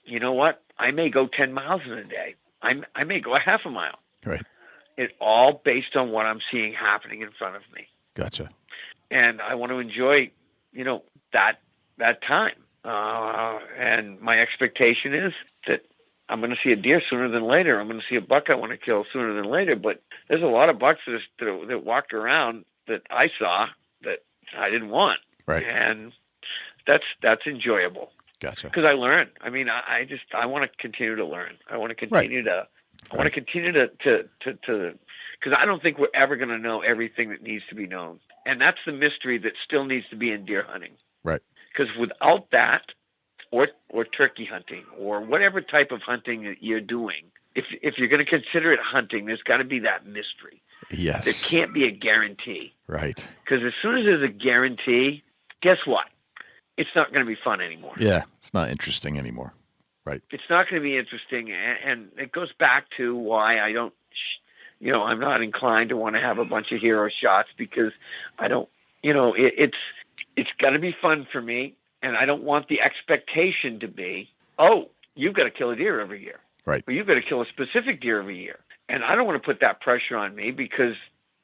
you know what? I may go 10 miles in a day. I may go a half a mile. Right. It's all based on what I'm seeing happening in front of me. Gotcha. And I want to enjoy, that time. And my expectation is that I'm going to see a deer sooner than later. I'm going to see a buck I want to kill sooner than later. But there's a lot of bucks that walked around that I saw that I didn't want. Right. And that's enjoyable. Gotcha. Because I learn. I mean, I want to continue to learn. I want to continue to. I want to continue to because I don't think we're ever going to know everything that needs to be known, and that's the mystery that still needs to be in deer hunting. Right. Because without that, or turkey hunting, or whatever type of hunting that you're doing, if you're going to consider it hunting, there's got to be that mystery. Yes. There can't be a guarantee. Right. Because as soon as there's a guarantee, guess what? It's not going to be fun anymore. Yeah, it's not interesting anymore. Right. It's not going to be interesting, and it goes back to why I don't, I'm not inclined to want to have a bunch of hero shots because I don't, it's got to be fun for me, and I don't want the expectation to be, oh, you've got to kill a deer every year. Right. Or you've got to kill a specific deer every year. And I don't want to put that pressure on me because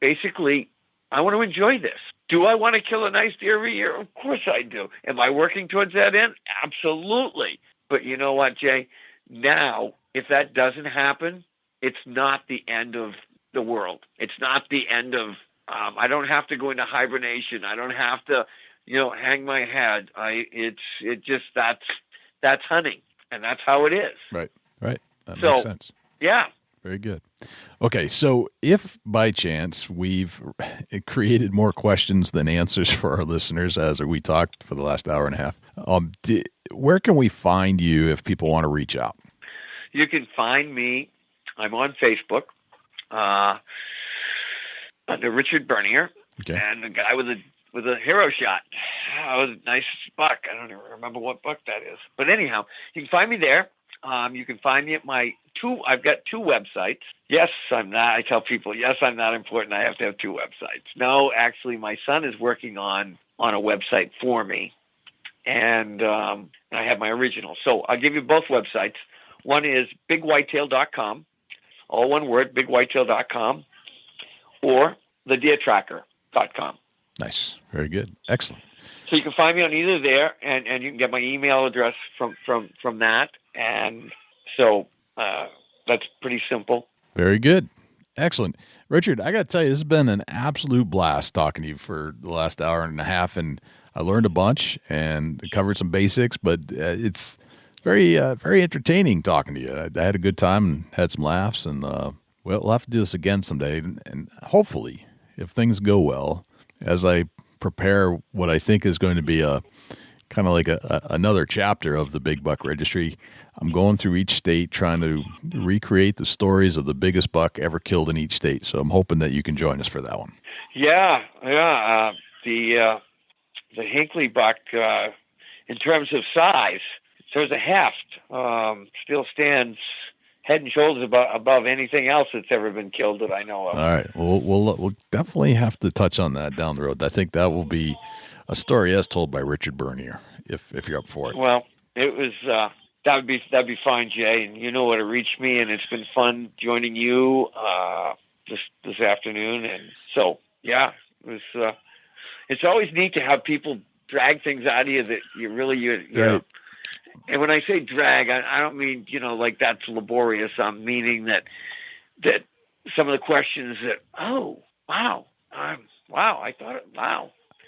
basically I want to enjoy this. Do I want to kill a nice deer every year? Of course I do. Am I working towards that end? Absolutely. But you know what, Jay? Now, if that doesn't happen, it's not the end of the world. It's not the end of, I don't have to go into hibernation. I don't have to, hang my head. That's hunting, and that's how it is. Right. That makes sense. Yeah. Very good. Okay, so if by chance we've created more questions than answers for our listeners as we talked for the last hour and a half, where can we find you if people want to reach out? You can find me. I'm on Facebook under Richard Bernier, and the guy with a hero shot. Oh, it was a nice buck. I don't even remember what buck that is. But anyhow, you can find me there. You can find me at I've got 2 websites. Yes, I'm not. I tell people, yes, I'm not important. I have to have 2 websites. No, actually, my son is working on a website for me, and I have my original. So I'll give you both websites. One is bigwhitetail.com, all one word, bigwhitetail.com, or thedeertracker.com. Nice. Very good. Excellent. So you can find me on either there, and you can get my email address from that. And so that's pretty simple. Very good. Excellent. Richard, I got to tell you, this has been an absolute blast talking to you for the last hour and a half. And I learned a bunch and covered some basics, but it's very entertaining talking to you. I had a good time and had some laughs, and we'll have to do this again someday. And hopefully, if things go well, as I prepare what I think is going to be a kind of like another chapter of the Big Buck Registry, I'm going through each state trying to recreate the stories of the biggest buck ever killed in each state. So I'm hoping that you can join us for that one. Yeah. The Hinckley buck, in terms of size, there's a heft, still stands head and shoulders above anything else that's ever been killed that I know of. All right. Well, we'll definitely have to touch on that down the road. I think that will be a story as told by Richard Bernier, if you're up for it. Well, it was that'd be fine, Jay. And you know where to reach me, and it's been fun joining you this afternoon. And so, yeah, it was. It's always neat to have people drag things out of you that you right. know. And when I say drag, I don't mean, like that's laborious. I'm meaning that some of the questions that, wow,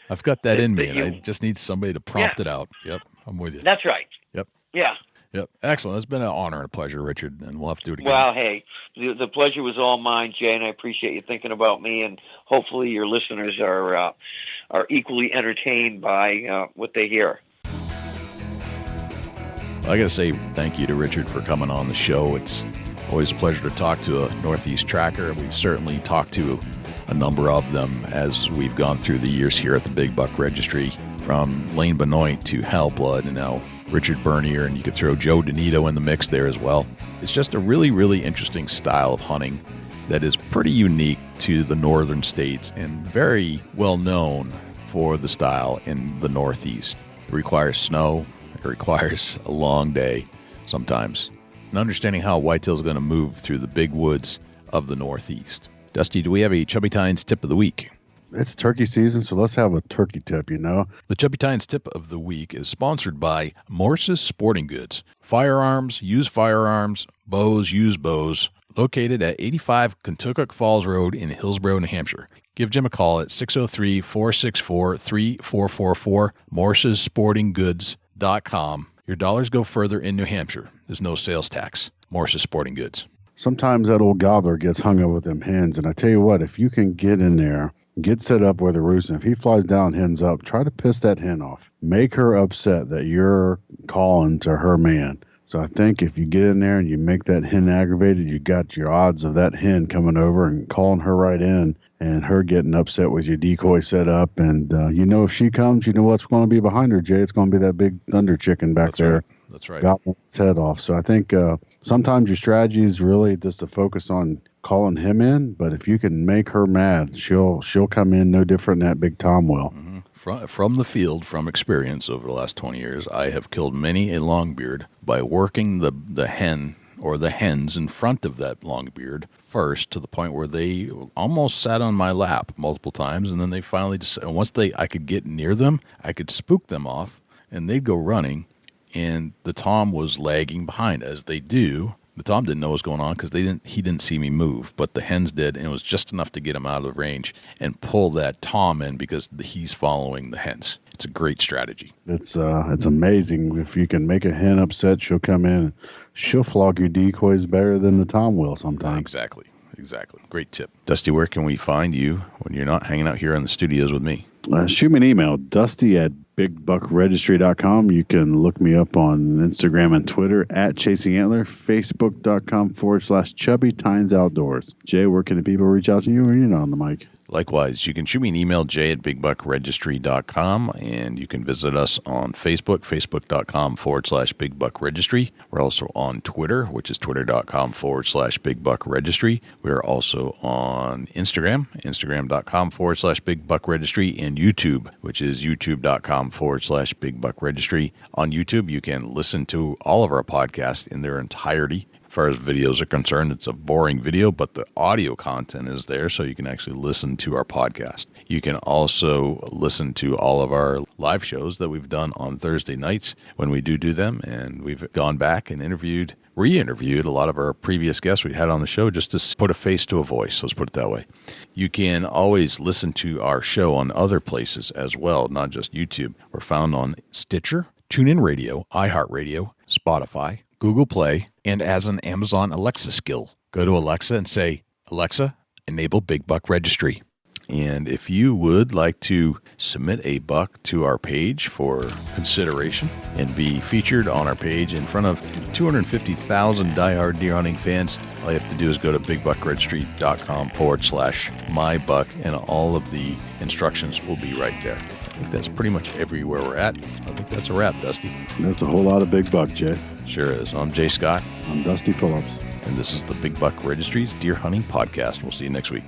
I've got that in me, and I just need somebody to prompt it out. Yep, I'm with you. That's right. Yep. Yeah. Yep. Excellent. It's been an honor and a pleasure, Richard, and we'll have to do it again. Well, hey, the pleasure was all mine, Jay, and I appreciate you thinking about me, and hopefully your listeners are equally entertained by what they hear. I got to say thank you to Richard for coming on the show. It's always a pleasure to talk to a Northeast tracker. We've certainly talked to a number of them as we've gone through the years here at the Big Buck Registry, from Lane Benoit to Hal Blood, and now Richard Bernier, and you could throw Joe Donito in the mix there as well. It's just a really, really interesting style of hunting that is pretty unique to the northern states and very well known for the style in the Northeast. It requires snow. It requires a long day sometimes, and understanding how whitetail is going to move through the big woods of the Northeast. Dusty, do we have a Chubby Tines tip of the week? It's turkey season, so let's have a turkey tip, The Chubby Tines tip of the week is sponsored by Morse's Sporting Goods. Firearms, used firearms, bows, used bows, located at 85 Kentucky Falls Road in Hillsborough, New Hampshire. Give Jim a call at 603-464-3444, morsessportinggoods.com. Your dollars go further in New Hampshire. There's no sales tax. Morse's Sporting Goods. Sometimes that old gobbler gets hung up with them hens, and I tell you what, if you can get in there, get set up where they're roosting. If he flies down, hens up, try to piss that hen off. Make her upset that you're calling to her man. So I think if you get in there and you make that hen aggravated, you got your odds of that hen coming over and calling her right in and her getting upset with your decoy set up. And if she comes, you know what's going to be behind her, Jay. It's going to be that big thunder chicken back there. Right. That's right. Gobbling its head off. So I think sometimes your strategy is really just to focus on calling him in, but if you can make her mad, she'll come in no different than that Big Tom will. Mm-hmm. From the field, from experience over the last 20 years, I have killed many a longbeard by working the hen or the hens in front of that longbeard first, to the point where they almost sat on my lap multiple times, and then they finally once I could get near them, I could spook them off, and they'd go running, and the Tom was lagging behind, as they do. The Tom didn't know what was going on because he didn't see me move, but the hens did, and it was just enough to get him out of range and pull that Tom in because he's following the hens. It's a great strategy. It's amazing. If you can make a hen upset, she'll come in. She'll flog your decoys better than the Tom will sometimes. Exactly. Great tip. Dusty, where can we find you when you're not hanging out here in the studios with me? Shoot me an email, dusty@bigbuckregistry.com. You can look me up on Instagram and Twitter @ChasingAntler, Facebook.com/Chubby Tines Outdoors. Jay, where can the people reach out to you when you're not on the mic? Likewise, you can shoot me an email, jay@bigbuckregistry.com, and you can visit us on Facebook, facebook.com/bigbuckregistry. We're also on Twitter, which is twitter.com/bigbuckregistry. We are also on Instagram, instagram.com/bigbuckregistry, and YouTube, which is youtube.com/bigbuckregistry. On YouTube, you can listen to all of our podcasts in their entirety. As far as videos are concerned, it's a boring video, but the audio content is there, so you can actually listen to our podcast. You can also listen to all of our live shows that we've done on Thursday nights when we do them, and we've gone back and interviewed re-interviewed a lot of our previous guests we had on the show just to put a face to a voice. Let's put it that way. You can always listen to our show on other places as well, not just YouTube. We're found on Stitcher, TuneIn Radio, iHeartRadio, Spotify, Google Play, and as an Amazon Alexa skill. Go to Alexa and say, Alexa, enable Big Buck Registry. And if you would like to submit a buck to our page for consideration and be featured on our page in front of 250,000 diehard deer hunting fans, all you have to do is go to bigbukregistry.com/mybuck, and all of the instructions will be right there. I think that's pretty much everywhere we're at. I think that's a wrap, Dusty. That's a whole lot of big buck, Jay. Sure is. I'm Jay Scott. I'm Dusty Phillips. And this is the Big Buck Registry's Deer Hunting Podcast. We'll see you next week.